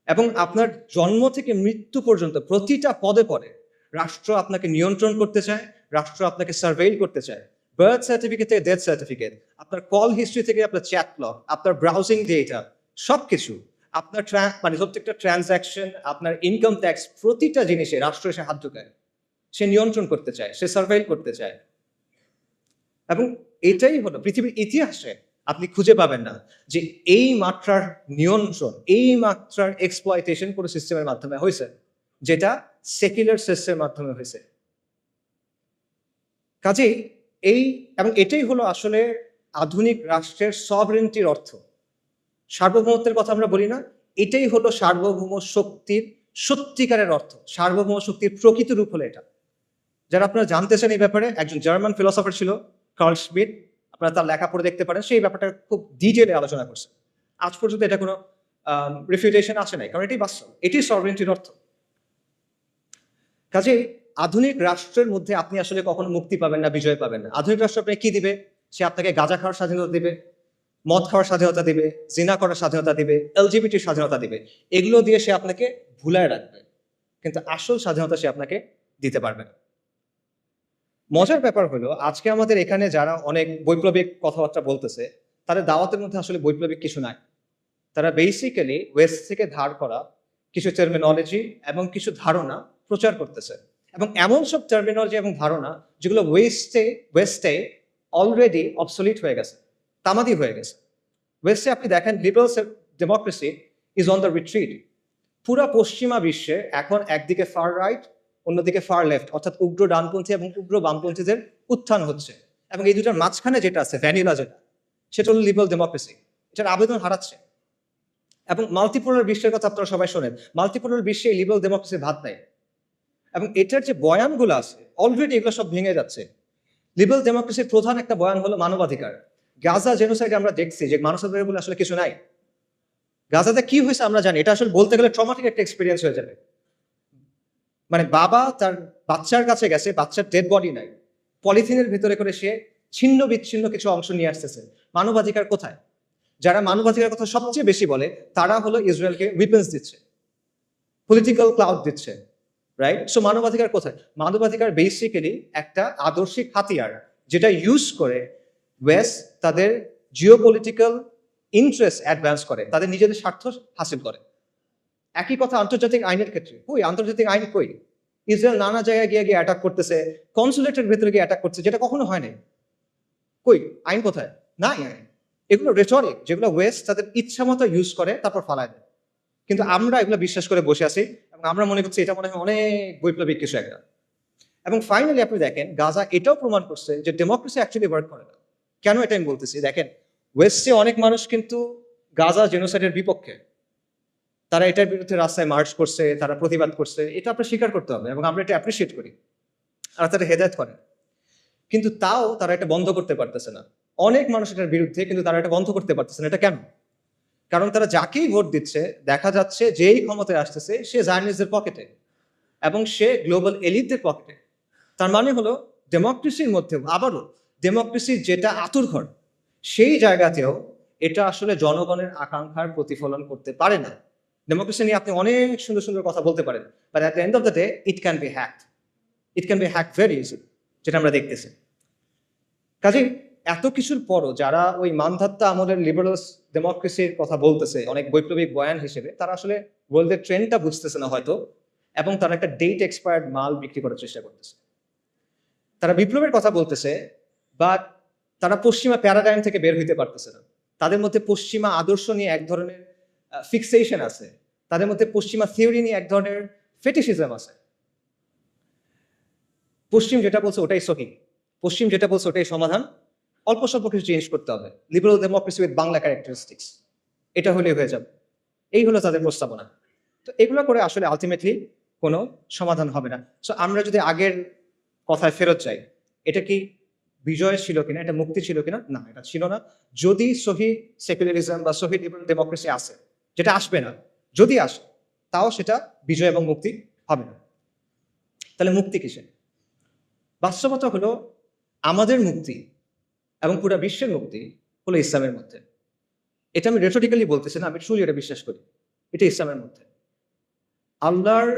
এবং আপনার জন্ম থেকে মৃত্যু পর্যন্ত প্রতিটা পদে পদে রাষ্ট্র আপনাকে নিয়ন্ত্রণ করতে চায়, রাষ্ট্র আপনাকে সার্ভেইল করতে চায়। বার্থ সার্টিফিকেট থেকে ডেথ সার্টিফিকেট, আপনার কল হিস্ট্রি থেকে আপনার চ্যাট লগ, আপনার ব্রাউজিং ডেটা, সবকিছু, আপনার মানে প্রত্যেকটা ট্রানজাকশন, আপনার ইনকাম ট্যাক্স, প্রতিটা জিনিসে রাষ্ট্র এসে হাত ঢুকায়। সে নিয়ন্ত্রণ করতে চায়, সে সার্ভেইল করতে চায়। এবং এটাই হলো পৃথিবীর ইতিহাসে আপনি খুঁজে পাবেন না যে এই মাত্রার নিয়ন্ত্রণ, এই মাত্রার এক্সপ্লয়টেশন কোনো সিস্টেমের মাধ্যমে হয়েছে, যেটা সেকুলার সিস্টেমের মাধ্যমে হয়েছে। কাজেই এবং এটাই হলো আসলে আধুনিক রাষ্ট্রের সভরেন্টির অর্থ। সার্বভৌমত্বের কথা আমরা বলি না, এটাই হলো সার্বভৌম শক্তির সত্যিকারের অর্থ। সার্বভৌম শক্তির প্রকৃত রূপ হলো এটা। যারা আপনারা জানতে চান এই ব্যাপারে, একজন জার্মান ফিলোসফার ছিল কার্ল শ্মিট, আপনারা তার লেখা পড়ে দেখতে পারেন, সেই ব্যাপারটা খুব ডিটেলে আলোচনা করছে। আজ পর্যন্ত এটা কোনো রিফিউটেশন আসে নাই, কারণ এটাই বাস্তব, এটি সভরেন্টির অর্থ। কাজেই আধুনিক রাষ্ট্রের মধ্যে আপনি আসলে কখনো মুক্তি পাবেন না, বিজয় পাবেন না। আধুনিক রাষ্ট্র আপনাকে কি দিবে? সে আপনাকে গাঁজা খাওয়ার স্বাধীনতা দিবে, মদ খাওয়ার স্বাধীনতা দিবে, জিনা করার স্বাধীনতা দিবে, এলজিবিটির স্বাধীনতা দিবে। এগুলো দিয়ে সে আপনাকে ভুলায় রাখবে, কিন্তু আসল স্বাধীনতা সে আপনাকে দিতে পারবে না। মজার ব্যাপার হলো, আজকে আমাদের এখানে যারা অনেক বৈপ্লবিক কথাবার্তা বলতেছে, তাদের দাওয়াতের মধ্যে আসলে বৈপ্লবিক কিছু নাই। তারা বেসিক্যালি ওয়েস্ট থেকে ধার করা কিছু টার্মিনোলজি এবং কিছু ধারণা প্রচার করতেছে, এবং এমন সব টার্মিনোলজি এবং ধারণা যেগুলো ওয়েস্টে অলরেডি অবসলিট হয়ে গেছে, তামাদি হয়ে গেছে। ওয়েস্টে আপনি দেখেন liberal democracy is on the retreat. পুরা পশ্চিমা বিশ্বে এখন একদিকে ফার রাইট, অন্যদিকে ফার লেফট, অর্থাৎ উগ্র ডানপন্থী এবং উগ্র বামপন্থীদের উত্থান হচ্ছে, এবং এই দুটার মাঝখানে যেটা আছে ভ্যানিলা, সেটা হলো লিবারাল ডেমোক্রেসি। এটার আবেদন হারাচ্ছে। এবং মাল্টিপোলার বিশ্বের কথা আপনারা সবাই শোনেন, মাল্টিপোলার বিশ্বে লিবারাল ডেমোক্রেসির ভাত নাই। এবং এটার যে বয়ানগুলো আছে অলরেডি এগুলো সব ভেঙে যাচ্ছে। লিবারাল ডেমোক্রেসির প্রধান একটা বয়ান হলো মানবাধিকার। গাজা জেনোসাইডে আমরা দেখছি যে মানবাধিকার বলে আসলে কিছু নাই। গাজাতে কি হয়েছে আমরা জানি, এটা আসলে বলতে গেলে ট্রমাটিক একটা এক্সপিরিয়েন্স হয়ে যাবে। মানে বাবা তার বাচ্চার কাছে গেছে, বাচ্চার ডেড বডি নাই, পলিথিনের ভিতরে করে সে ছিন্ন বিচ্ছিন্ন কিছু অংশ নিয়ে আসতেছে। মানবাধিকার কোথায়? যারা মানবাধিকার কথা সবচেয়ে বেশি বলে তারা হলো ইসরায়েলকে উইপেন্স দিচ্ছে, পলিটিক্যাল ক্লাউড দিচ্ছে, রাইট? সো মানবাধিকার কোথায়? মানবাধিকার বেসিক্যালি একটা আদর্শিক হাতিয়ার, যেটা ইউজ করে ওয়েস্ট তাদের জিওপলিটিক্যাল ইন্টারেস্ট অ্যাডভান্স করে, তাদের নিজেদের স্বার্থ হাসিল করে। একই কথা আন্তর্জাতিক আইনের ক্ষেত্রে। কই আন্তর্জাতিক আইন কই? ইসরায়েল নানা জায়গায় গিয়ে গিয়ে অ্যাটাক করতেছে, কনসুলেটের ভেতরে গিয়ে অ্যাটাক করছে, যেটা কখনো হয় নাই। কই আইন কোথায়? নাই আইন। এগুলো রেটরিক, যেগুলো ওয়েস্ট তাদের ইচ্ছা মতো ইউজ করে তারপর ফালায় দেয়। কিন্তু আমরা এগুলো বিশ্বাস করে বসে আছি, এবং আমরা মনে করছি এটা মনে হয় অনেক বৈপ্লবিক কিছু একটা। এবং ফাইনালি আপনি দেখেন গাজা এটাও প্রমাণ করছে যে ডেমোক্রেসি অ্যাকচুয়ালি ওয়ার্ক করে না। কেন এটা আমি বলতেছি? দেখেন, ওয়েস্টে অনেক মানুষ কিন্তু গাজা জেনোসাইডের বিপক্ষে, তারা এটার বিরুদ্ধে রাস্তায় মার্চ করছে, তারা প্রতিবাদ করছে, এটা আপনার স্বীকার করতে হবে, এবং আমরা এটা অ্যাপ্রিসিয়েট করি, আর তারা হেদায়েত করেন। কিন্তু তাও তারা এটা বন্ধ করতে পারতেছে না। অনেক মানুষ এটার বিরুদ্ধে, কিন্তু তারা এটা বন্ধ করতে পারতেছে না। এটা কেন? কারণ তারা যাকেই ভোট দিচ্ছে দেখা যাচ্ছে যেই ক্ষমতায় আসতেছে সে জার্নালিস্টদের পকেটে এবং সে গ্লোবাল এলিটদের পকেটে। তার মানে হলো ডেমোক্রেসির মধ্যেও, আবারও ডেমোক্রেসির যেটা আতুরঘর, সেই জায়গাতেও এটা আসলে জনগণের আকাঙ্ক্ষার প্রতিফলন করতে পারে না। ডেমোক্রেসি নিয়ে আপনি অনেক সুন্দর সুন্দর কথা বলতে পারেন, but at the end of the day it can be hacked. It can be hack very easy, যেটা আমরা দেখতেছি। কাজেই এত কিছুর পরও যারা ওই মানধাত্তা আমলের লিবারাল ডেমোক্রেসির কথা বলতেছে অনেক বৈপ্লবিক বয়ান হিসেবে, তারা আসলে ওয়ার্ল্ডের ট্রেন্ডটা বুঝতেছে না হয়তো, এবং তারা একটা ডেট এক্সপায়ার্ড মাল বিক্রি করার চেষ্টা করতেছে। তারা বিপ্লবের কথা বলতেছে, বাট তারা পশ্চিমা প্যারাডাইম থেকে বের হইতে পারতেছে না। তাদের মধ্যে পশ্চিমা আদর্শ নিয়ে এক ধরনের ফিক্সেশন আছে, তাদের মধ্যে পশ্চিমা থিওরি নিয়ে এক ধরনের ফেটিশিজম আছে। পশ্চিম যেটা বলছে ওটাই সহি, পশ্চিম যেটা বলছে ওটাই সমাধান, অল্প স্বল্প কিছু চেঞ্জ করতে হবে। Liberal democracy with Bangla characteristics, এটা হলে হয়ে যাবে। এই হলো তাদের প্রস্তাবনা। তো এগুলো করে আসলে আলটিমেটলি কোনো সমাধান হবে না। সো আমরা যদি আগের কথায় ফেরত যাই, এটা কি বিজয় ছিল কিনা, এটা মুক্তি ছিল কিনা? না, এটা ছিল না। যদি সহি সেকুলারিজম বা সহি লিবারাল ডেমোক্রেসি আসে, যেটা আসবে না, যদি আসে তাও সেটা বিজয় এবং মুক্তি হবে না। তাহলে মুক্তি কিসে? বাস্তবতা হলো আমাদের মুক্তি এবং পুরো বিশ্বের মুক্তি হলো ইসলামের মধ্যে। এটা আমি রেটরিক্যালি বলতেছি না, আমি ট্রুলি এটা বিশ্বাস করি। এটা ইসলামের মধ্যে আল্লাহর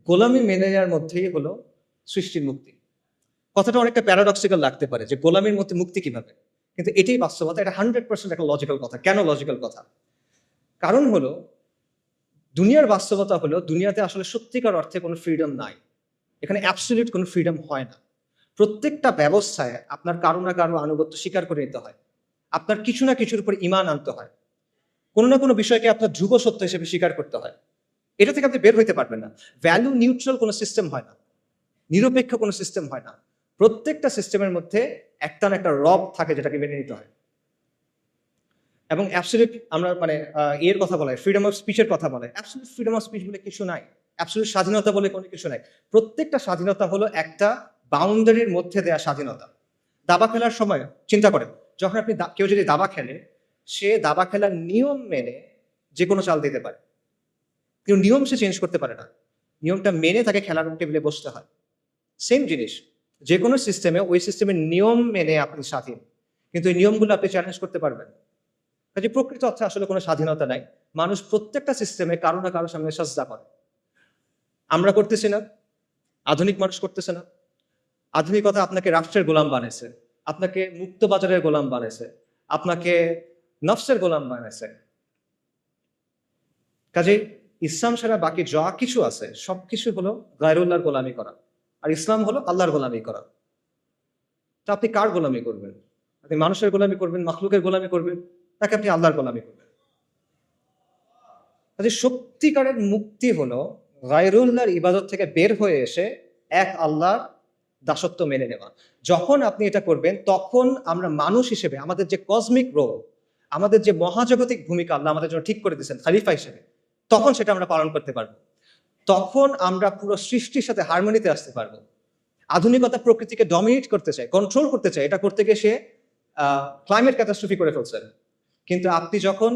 গোলামি মেনে নেওয়ার মধ্যেই হলো সৃষ্টির মুক্তি। কথাটা অনেকটা প্যারাডক্সিক্যাল লাগতে পারে যে গোলামির মধ্যে মুক্তি কিভাবে, কিন্তু এটাই বাস্তবতা। এটা 100% একটা লজিক্যাল কথা। কেন লজিক্যাল কথা? কারণ হলো দুনিয়ার বাস্তবতা হলো দুনিয়াতে আসলে সত্যিকার অর্থে কোনো ফ্রিডম নাই। এখানে অ্যাবসলিউট কোনো ফ্রিডম হয় না। প্রত্যেকটা ব্যবস্থায় আপনার কারো না কারো আনুগত্য স্বীকার করে নিতে হয়, আপনার কিছু না কিছুর উপর ঈমান আনতে হয়, কোনো না কোনো বিষয়কে আপনার ধ্রুব সত্য হিসেবে স্বীকার করতে হয়। এটা থেকে আপনি বের হইতে পারবেন না। ভ্যালু নিউট্রাল কোনো সিস্টেম হয় না, নিরপেক্ষ কোনো সিস্টেম হয় না। প্রত্যেকটা সিস্টেমের মধ্যে একটা না একটা রব থাকে যেটাকে মেনে নিতে হয়। এবং অ্যাবসলিউট আমরা মানে এর কথা বলে ফ্রিডম অফ স্পিচের কথা বলে, অ্যাবসলিউট ফ্রিডম অফ স্পিচ বলে কিছু নাই, অ্যাবসলিউট স্বাধীনতা বলে কোনো কিছু নাই। প্রত্যেকটা স্বাধীনতা হলো একটা বাউন্ডারির মধ্যে দেয়া স্বাধীনতা। দাবা খেলার সময় চিন্তা করেন, যখন আপনি কেউ যদি দাবা খেলে, সে দাবা খেলার নিয়ম মেনে যে কোনো চাল দিতে পারে, কিন্তু নিয়ম সে চেঞ্জ করতে পারে না। নিয়মটা মেনে তাকে খেলার টেবিলে বসতে হয়। সেম জিনিস, যে কোনো সিস্টেমে ওই সিস্টেমের নিয়ম মেনে আপনি স্বাধীন, কিন্তু এই নিয়মগুলো আপনি চ্যালেঞ্জ করতে পারবেন। কাজে প্রকৃত অর্থে আসলে কোনো স্বাধীনতা নাই। মানুষ প্রত্যেকটা সিস্টেমে কারো না কারো সামনে সাজদা করে। আমরা করতেছি না, আধুনিক মানুষ করতেছে না। আধুনিকতা আপনাকে রাষ্ট্রের গোলাম বানাইছে, আপনাকে মুক্ত বাজারের গোলাম বানাইছে, আপনাকে নফসের গোলাম বানাইছে। কাজে ইসলাম ছাড়া বাকি যা কিছু আছে সবকিছু হলো গায়রুল্লাহর গোলামি করা, আর ইসলাম হলো আল্লাহর গোলামি করা। তো আপনি কার গোলামি করবেন? আপনি মানুষের গোলামি করবেন, মাখলুকের গোলামি করবেন, তাকে আপনি আল্লাহর গোলামি করবেন। কাজে সত্যিকারের মুক্তি হলো গায়রুল্লাহর ইবাদত থেকে বের হয়ে এসে এক আল্লাহর দাসত্ব মেনে নেওয়া। যখন আপনি এটা করবেন, তখন আমরা মানুষ হিসেবে আমাদের যে কসমিক রোল, আমাদের যে মহাজাগতিক ভূমিকা আল্লাহ আমাদের জন্য ঠিক করে দিয়েছেন খালিফা হিসেবে, তখন সেটা আমরা পালন করতে পারবো। তখন আমরা পুরো সৃষ্টির সাথে হারমোনিতে আসতে পারবো। আধুনিকতা প্রকৃতিকে ডমিনেট করতে চায়, কন্ট্রোল করতে চায়, এটা করতে গিয়ে সে ক্লাইমেট ক্যাটাস্ট্রফি করে ফেলছেন। কিন্তু আপনি যখন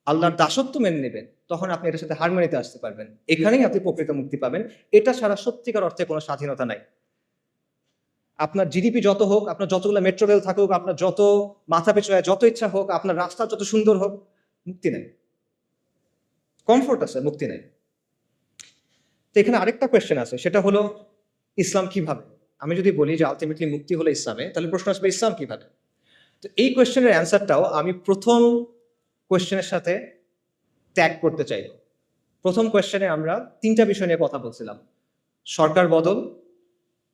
আল্লাহর দাসত্ব মেনে নেবেন, তখন আপনি এটার সাথে হারমোনিতে আসতে পারবেন। এখানেই আপনি প্রকৃত মুক্তি পাবেন। এটা ছাড়া সত্যিকার অর্থে কোনো স্বাধীনতা নাই। আপনার জিডিপি যত হোক, আপনার যতগুলো মেট্রো রেল থাকুক, আপনার যত মাথা পিছু যত ইচ্ছা হোক, আপনার রাস্তা যত সুন্দর হোক, মুক্তি নেই। কমফোর্ট আছে, মুক্তি নেই। তো এখানে আরেকটা কোয়েশ্চেন আছে, সেটা হলো ইসলাম কিভাবে? আমি যদি বলি যে আলটিমেটলি মুক্তি হলো ইসলামে, তাহলে প্রশ্ন আসবে ইসলাম কিভাবে? তো এই কোয়েশ্চেনের অ্যান্সারটাও আমি প্রথম কোয়েশ্চেনের সাথে ট্যাগ করতে চাই। প্রথম কোয়েশ্চেনে আমরা তিনটা বিষয় নিয়ে কথা বলছিলাম: সরকার বদল,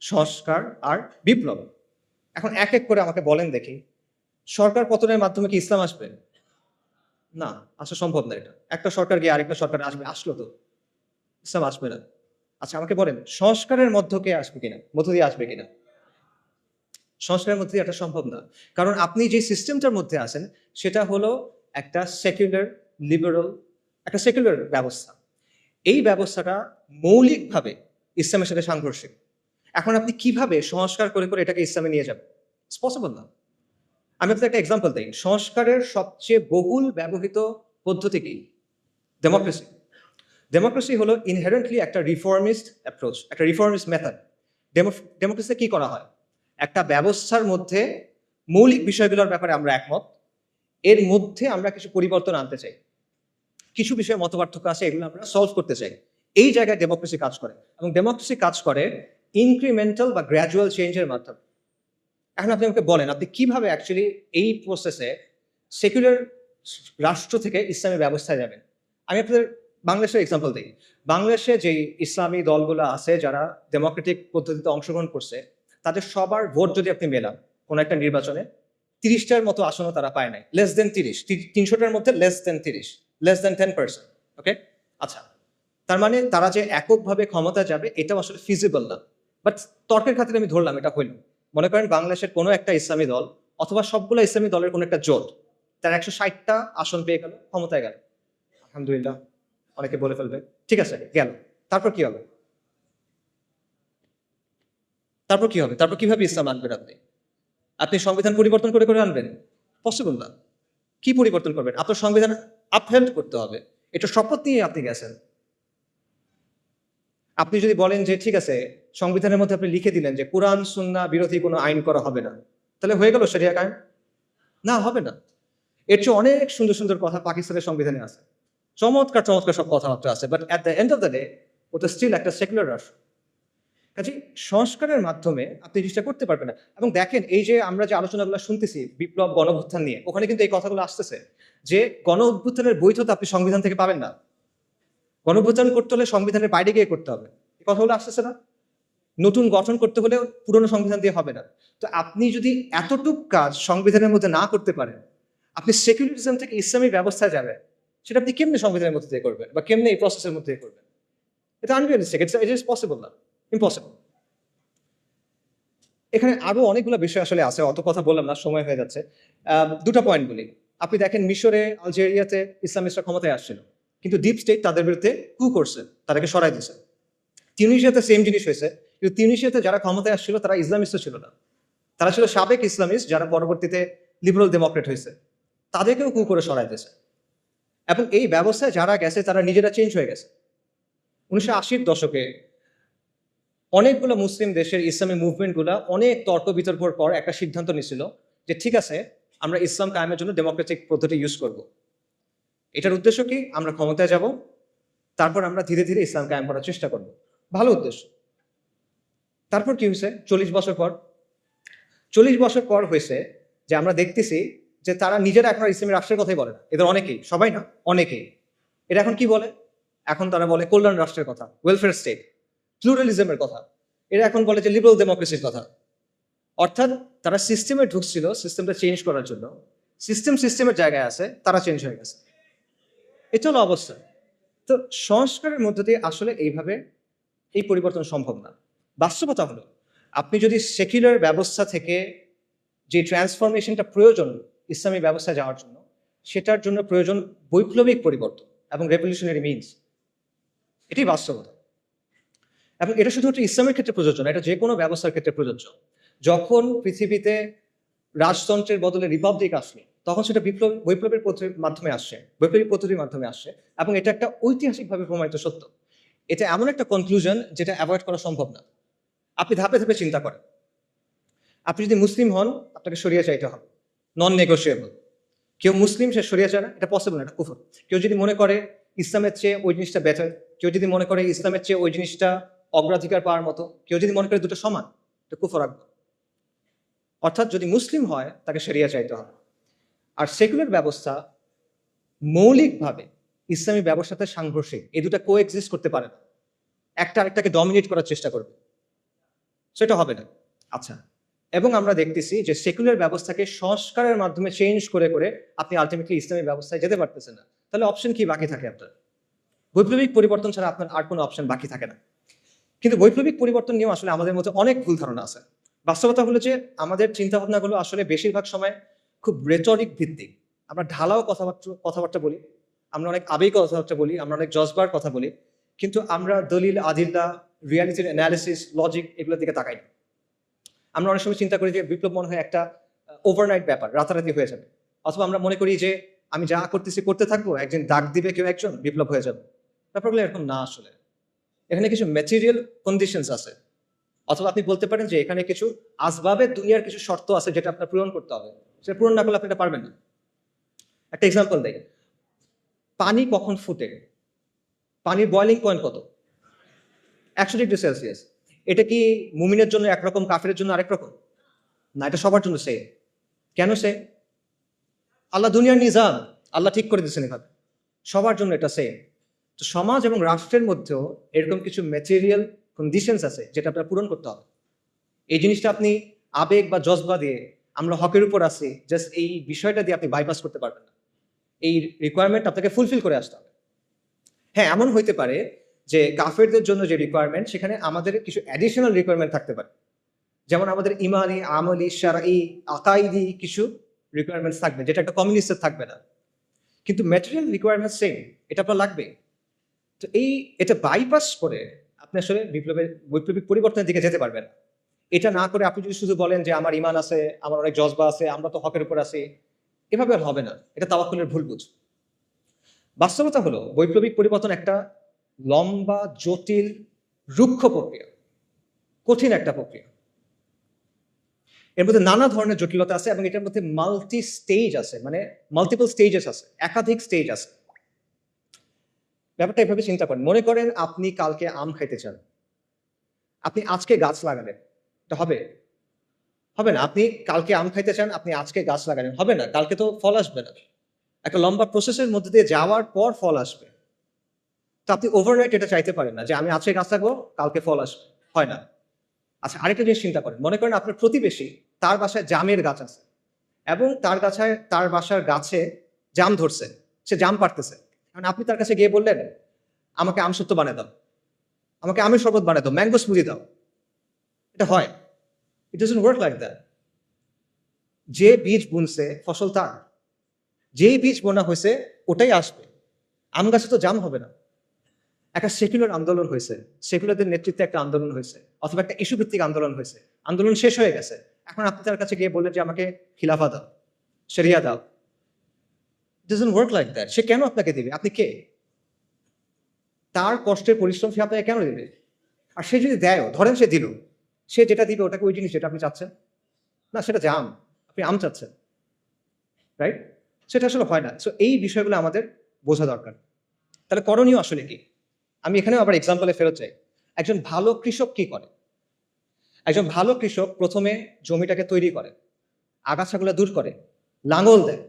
সংস্কার আর বিপ্লব। এখন এক এক করে আমাকে বলেন দেখি, সরকার পতনের মাধ্যমে কি ইসলাম আসবে? না, আসা সম্ভব না। এটা একটা সরকার গিয়ে আরেকটা সরকার আসবে, আসলো তো ইসলাম আসবে না। আচ্ছা, আমাকে বলেন সংস্কারের মধ্য দিয়ে আসবে কিনা? সংস্কারের মধ্যে দিয়ে এটা সম্ভব না। কারণ আপনি যে সিস্টেমটার মধ্যে আছেন সেটা হলো একটা সেকুলার লিবারাল, একটা সেকুলার ব্যবস্থা। এই ব্যবস্থাটা মৌলিকভাবে ইসলামের সাথে সাংঘর্ষিক। এখন আপনি কিভাবে সংস্কার করে করে এটাকে ইসলামে নিয়ে যাবেন? ইটস পসিবল না। আমি আপনাকে একটা এক্সাম্পল দিই। সংস্কারের সবচেয়ে বহুল ব্যবহৃত পদ্ধতি কি? ডেমোক্রেসি। ডেমোক্রেসি হলো ইনহেরেন্টলি একটা রিফর্মিস্ট অ্যাপ্রোচ, একটা রিফর্মিস্ট মেথড। ডেমোক্রেসিতে কি করা হয়? একটা ব্যবস্থার মধ্যে মৌলিক বিষয়গুলোর ব্যাপারে আমরা একমত, এর মধ্যে আমরা কিছু পরিবর্তন আনতে চাই, কিছু বিষয়ে মতপার্থক্য আছে, এগুলো আমরা সলভ করতে চাই। এই জায়গায় ডেমোক্রেসি কাজ করে, এবং ডেমোক্রেসি কাজ করে ইনক্রিমেন্টাল বা গ্র্যাজুয়াল চেঞ্জের মাধ্যমে। এখন আপনি আমাকে বলেন, আপনি কিভাবে অ্যাকচুয়ালি এই প্রসেসে সেকুলার রাষ্ট্র থেকে ইসলামী ব্যবস্থায় যাবেন? আমি আপনাদের বাংলাদেশের এক্সাম্পল দিই। বাংলাদেশে যে ইসলামী দলগুলো আছে যারা ডেমোক্রেটিক পদ্ধতিতে অংশগ্রহণ করছে, তাদের সবার ভোট যদি আপনি মেলান কোনো একটা নির্বাচনে, 30টার মতো আসনও তারা পায় নাই। লেস দেন 30, 300টার মধ্যে লেস দেন 30, লেস দেন 10%। ওকে, আচ্ছা, তার মানে তারা যে এককভাবে ক্ষমতা যাবে এটাও আসলে ফিজিবল না। বাট তর্কের খাতিরে আমি ধরলাম এটা হইল। মনে করেন বাংলাদেশের কোনো একটা ইসলামী দল অথবা সবগুলো ইসলামী দলের কোনো একটা জোট, তার 160টা আসন পেয়ে গেল, ক্ষমতায় গেল। আলহামদুলিল্লাহ, অনেকে বলে ফেলবে ঠিক আছে গেল, তারপর কি হবে? তারপর কি হবে? তারপর কিভাবে ইসলাম আনবেন আপনি? আপনি সংবিধান পরিবর্তন করে করে আনবেন? পসিবল না। কি পরিবর্তন করবেন? আপনার সংবিধান আপহেল্ড করতে হবে। এটা শপথ নিয়ে আপনি গেছেন। আপনি যদি বলেন যে ঠিক আছে, সংবিধানের মধ্যে আপনি লিখে দিলেন যে কোরআন সুন্নাহ বিরোধী কোনো আইন করা হবে না, তাহলে হয়ে গেল শরিয়া কায়েম? না, হবে না। এর চেয়ে অনেক সুন্দর সুন্দর কথা পাকিস্তানের সংবিধানে আছে, চমৎকার চমৎকার সব কথাবার্তা আছে, but at the end of the day ওটা স্টিল একটা সেকুলার রাষ্ট্র। কাজে সংস্কারের মাধ্যমে আপনি জিনিসটা করতে পারবেন না। এবং দেখেন, এই যে আমরা যে আলোচনাগুলো শুনতেছি বিপ্লব গণঅভ্যুত্থান নিয়ে, ওখানে কিন্তু এই কথাগুলো আসতেছে যে গণ অভ্যুত্থানের বৈধতা আপনি সংবিধান থেকে পাবেন না, গণঅভ্যুত্থান করতে হলে সংবিধানের বাইরে গিয়ে করতে হবে। এই কথাগুলো আসতেছে না? নতুন গঠন করতে হলে পুরনো সংবিধান দিয়ে হবে না। তো আপনি যদি এতটুক কাজ সংবিধানের মধ্যে না করতে পারেন, আপনি সেকুলারিজম থেকে ইসলামী ব্যবস্থায় যাবেন, সেটা আপনি কেমনে সংবিধানের মধ্যে দিয়ে করবেন বা কেমনে এই প্রসেসের মধ্যে দিয়ে করবেন? এটা আনরিয়ালিস্টিক, ইট ইজ পসিবল না, ইম্পসিবল। এখানে আরো অনেকগুলো বিষয় আসলে আছে, অত কথা বললাম না, সময় হয়ে যাচ্ছে। দুটো পয়েন্ট বলি। আপনি দেখেন মিশরে, আলজেরিয়াতে ইসলামিস্টরা ক্ষমতায় আসছিল, কিন্তু ডিপ স্টেট তাদের বিরুদ্ধে কু করছে, তাদেরকে সরাই দিয়েছে। তিউনিসিয়াতে সেম জিনিস হয়েছে, কিন্তু তিউনিসিয়াতে যারা ক্ষমতায় আসছিল তারা ইসলামিস্ট ছিল না, তারা ছিল সাবেক ইসলামিস্ট যারা পরবর্তীতে লিবারাল ডেমোক্রেট হয়েছে, তাদেরকেও কু করে সরাই দিয়েছে। এবং এই ব্যবস্থায় যারা গেছে তারা নিজেরা চেঞ্জ হয়ে গেছে। 1980-র দশকে অনেকগুলো মুসলিম দেশের ইসলামী মুভমেন্টগুলো অনেক তর্ক বিতর্কর পর একটা সিদ্ধান্ত নিয়েছিল যে ঠিক আছে, আমরা ইসলাম কায়েমের জন্য ডেমোক্রেটিক পদ্ধতি ইউজ করব। এটার উদ্দেশ্য কি? আমরা ক্ষমতায় যাব, তারপর আমরা ধীরে ধীরে ইসলাম কায়েম করার চেষ্টা করব। ভালো উদ্দেশ্য। তারপর কি হয়েছে? 40 বছর পর হয়েছে যে আমরা দেখতেছি যে তারা নিজেরা এখন আর ইসলামী রাষ্ট্রের কথাই বলে না। এদের অনেকেই, সবাই না, অনেকেই। এরা এখন কি বলে? এখন তারা বলে কল্যাণ রাষ্ট্রের কথা, ওয়েলফেয়ার স্টেট, প্লুরালিজমের কথা। এরা এখন বলে যে লিবারাল ডেমোক্রেসির কথা। অর্থাৎ তারা সিস্টেমে ঢুকছিল সিস্টেমটা চেঞ্জ করার জন্য, সিস্টেমের জায়গায় আছে, তারা চেঞ্জ হয়ে গেছে। এটা হলো অবস্থা। তো সংস্কারের মধ্য দিয়ে আসলে এইভাবে এই পরিবর্তন সম্ভব না। বাস্তবতা হলো, আপনি যদি সেকুলার ব্যবস্থা থেকে যে ট্রান্সফরমেশনটা প্রয়োজন ইসলামী ব্যবস্থায় যাওয়ার জন্য, সেটার জন্য প্রয়োজন বৈপ্লবিক পরিবর্তন এবং রেভলিউশনারি মিনস। এটাই বাস্তবতা। এবং এটা শুধুমাত্র ইসলামের ক্ষেত্রে প্রযোজ্য না, এটা যে কোনো ব্যবস্থার ক্ষেত্রে প্রযোজ্য। যখন পৃথিবীতে রাজতন্ত্রের বদলে রিপাবলিক আসলো, তখন সেটা বৈপ্লবের মাধ্যমে আসছে, বৈপ্লবিক পদ্ধতির মাধ্যমে আসছে, এবং এটা একটা ঐতিহাসিকভাবে প্রমাণিত সত্য। এটা এমন একটা কনক্লুশন যেটা অ্যাভয়েড করা সম্ভব না। আপনি ধাপে ধাপে চিন্তা করেন। আপনি যদি মুসলিম হন, আপনাকে শরিয়া চাইতে হবে, নন নেগোশিয়েবল। কেউ মুসলিম, সে শরিয়া চায় না, এটা পসিবল না, এটা কুফর। কেউ যদি মনে করে ইসলামের চেয়ে ওই জিনিসটা বেটার, কেউ যদি মনে করে ইসলামের চেয়ে ওই জিনিসটা অগ্রাধিকার পাওয়ার মতো, কেউ যদি মনে করে দুটো সমান, এটা কুফর আকবর। অর্থাৎ যদি মুসলিম হয় তাকে শরিয়া চাইতে হবে। আর সেকুলার ব্যবস্থা মৌলিকভাবে ইসলামী ব্যবস্থার সাথে সাংঘর্ষিক, এই দুটা কো এক্সিস্ট করতে পারে না। একটা আরেকটাকে ডমিনেট করার চেষ্টা করবে, সেটা হবে না। আচ্ছা, এবং আমরা দেখতেছি যে সেকুলার ব্যবস্থাকে সংস্কারের মাধ্যমে চেঞ্জ করে করে আপনি আলটিমেটলি ইসলামী ব্যবস্থায় যেতে পারতেছেন না। তাহলে অপশন কি বাকি থাকে আপনার? বৈপ্লবিক পরিবর্তন ছাড়া আপনার আর কোনো অপশন বাকি থাকে না। কিন্তু বৈপ্লবিক পরিবর্তন নিয়েও আসলে আমাদের মধ্যে অনেক ভুল ধারণা আছে। বাস্তবতা হলো যে আমাদের চিন্তা ভাবনাগুলো আসলে বেশিরভাগ সময় খুব রেটরিক ভিত্তিক। আমরা ঢালাও কথাবার্তা বলি, আমরা অনেক আবেগ কথাবার্তা বলি, আমরা অনেক জজবার কথা বলি, কিন্তু আমরা দলিল, আদিল্লা, রিয়ালিটির অ্যানালিসিস, লজিক এগুলোর দিকে তাকাই না। আমরা অনেক সময় চিন্তা করি যে বিপ্লব মনে হয় একটা ওভারনাইট ব্যাপার, রাতারাতি হয়ে যাবে। অথবা আমরা মনে করি যে আমি যা করতেছি করতে থাকবো, একদিন দাগ দিবে কেউ একজন, বিপ্লব হয়ে যাবে। ব্যাপারগুলো এরকম না আসলে। এখানে কিছু ম্যাটেরিয়াল কন্ডিশনস আছে, অথবা আপনি বলতে পারেন যে এখানে কিছু আসবাবের দুনিয়ার কিছু শর্ত আছে যেটা আপনার পূরণ করতে হবে। সেটা পূরণ না করলে আপনি এটা পারবেন না। একটা এক্সাম্পল দেয়, পানি কখন ফুটে? পানির বয়লিং পয়েন্ট কত? 100 ডিগ্রি সেলসিয়াস। এটা কি মুমিনের জন্য একরকম, কাফেরের জন্য আরেক রকম? না, এটা সবার জন্য সেম। কেন সে? আল্লাহ দুনিয়ার নিজাম, আল্লাহ ঠিক করে দিচ্ছেন এভাবে, সবার জন্য এটা সেম। তো সমাজ এবং রাষ্ট্রের মধ্যেও এরকম কিছু ম্যাটেরিয়াল কন্ডিশনস আছে যেটা আপনার পূরণ করতে হবে। এই জিনিসটা আপনি আবেগ বা জজবা দিয়ে আমরা হকের উপর আছি জাস্ট এই বিষয়টা দিয়ে আপনি বাইপাস করতে পারবেন না। এই রিকোয়ারমেন্ট আপনাকে ফুলফিল করে আসতে হবে। হ্যাঁ, এমন হইতে পারে যে কাফেরদের জন্য যে রিকোয়ারমেন্ট, সেখানে আমাদের কিছু অ্যাডিশনাল রিকোয়ারমেন্ট থাকতে পারে। যেমন আমাদের ইমানি, আমলি, শারঈ, আকাইদি কিছু রিকোয়ারমেন্টস থাকবে, যেটা একটা কমিউনিস্টের থাকবে না। কিন্তু ম্যাটেরিয়াল রিকোয়ারমেন্ট সেম, এটা আপনার লাগবে। তো এটা বাইপাস করে আপনি আসলে বৈপ্লবিক পরিবর্তনের দিকে যেতে পারবেন। এটা না করে আপনি যদি শুধু বলেন যে আমার ইমান আছে, আমার অনেক জজবা আছে, আমরা তো হকের উপর আছি, এভাবে আর হবে না। এটা তাওয়াক্কুলের ভুল বুঝ। বাস্তবতা হলো বৈপ্লবিক পরিবর্তন একটা লম্বা, জটিল, রুক্ষ প্রক্রিয়া, কঠিন একটা প্রক্রিয়া। এর মধ্যে নানা ধরনের জটিলতা আছে এবং এটার মধ্যে মাল্টি স্টেজ আছে, মানে মাল্টিপল স্টেজেস আছে, একাধিক স্টেজ আছে। ব্যাপারটা এভাবে চিন্তা করেন, মনে করেন আপনি কালকে আম খাইতে চান, আপনি আজকে গাছ লাগালেন, এটা হবে? হবে না। আপনি কালকে আম খাইতে চান, আপনি আজকে গাছ লাগালেন, হবে না, কালকে তো ফল আসবে না। একটা লম্বা প্রসেসের মধ্যে দিয়ে যাওয়ার পর ফল আসবে। তো আপনি ওভারনাইট এটা চাইতে পারেন না যে আমি আজকে গাছ লাগাবো, কালকে ফল আসবে, হয় না। আচ্ছা, আরেকটা জিনিস চিন্তা করেন, মনে করেন আপনার প্রতিবেশী, তার বাসায় জামের গাছ আছে এবং তার বাসার গাছে জাম ধরছে, সে জাম পাড়তেছে। কারণ আপনি তার কাছে গিয়ে বললেন, আমাকে আমসত্ত্ব বানিয়ে দাও, আমাকে আমের শরবত বানিয়ে দাও, ম্যাঙ্গো স্মুদি দাও। এটা হয়? It doesn't work like that. যে বীজ বুনছে ফসল তার, যেই বীজ বোনা হয়েছে ওটাই আসবে। আম গাছে তো জাম হবে না। একটা সেকুলার আন্দোলন হয়েছে, সেকুলারদের নেতৃত্বে একটা আন্দোলন হয়েছে, অথবা একটা ইস্যু ভিত্তিক আন্দোলন হয়েছে, আন্দোলন শেষ হয়ে গেছে। এখন আপনি তার কাছে গিয়ে বললেন যে আমাকে খিলাফা দাও, শরিয়া দাও। Doesn't work like that. সে কেন আপনাকে দিবে? আপনি কে? তার কষ্টের পরিশ্রম সে আপনাকে কেন দেবে? আর সে যদি দেয়ও, ধরেন সে দিল, সে যেটা দিবে ওটাকে ওই জিনিস যেটা আপনি চাচ্ছেন না, সেটা জাম, আপনি আম চাচ্ছেন, রাইট? সেটা আসলে হয় না। সো এই বিষয়গুলো আমাদের বোঝা দরকার। তাহলে করণীয় আসলে কি? আমি এখানেও আবার এক্সাম্পলে ফেরত চাই। একজন ভালো কৃষক কি করে? একজন ভালো কৃষক প্রথমে জমিটাকে তৈরি করে, আগাছাগুলো দূর করে, লাঙল দেয়,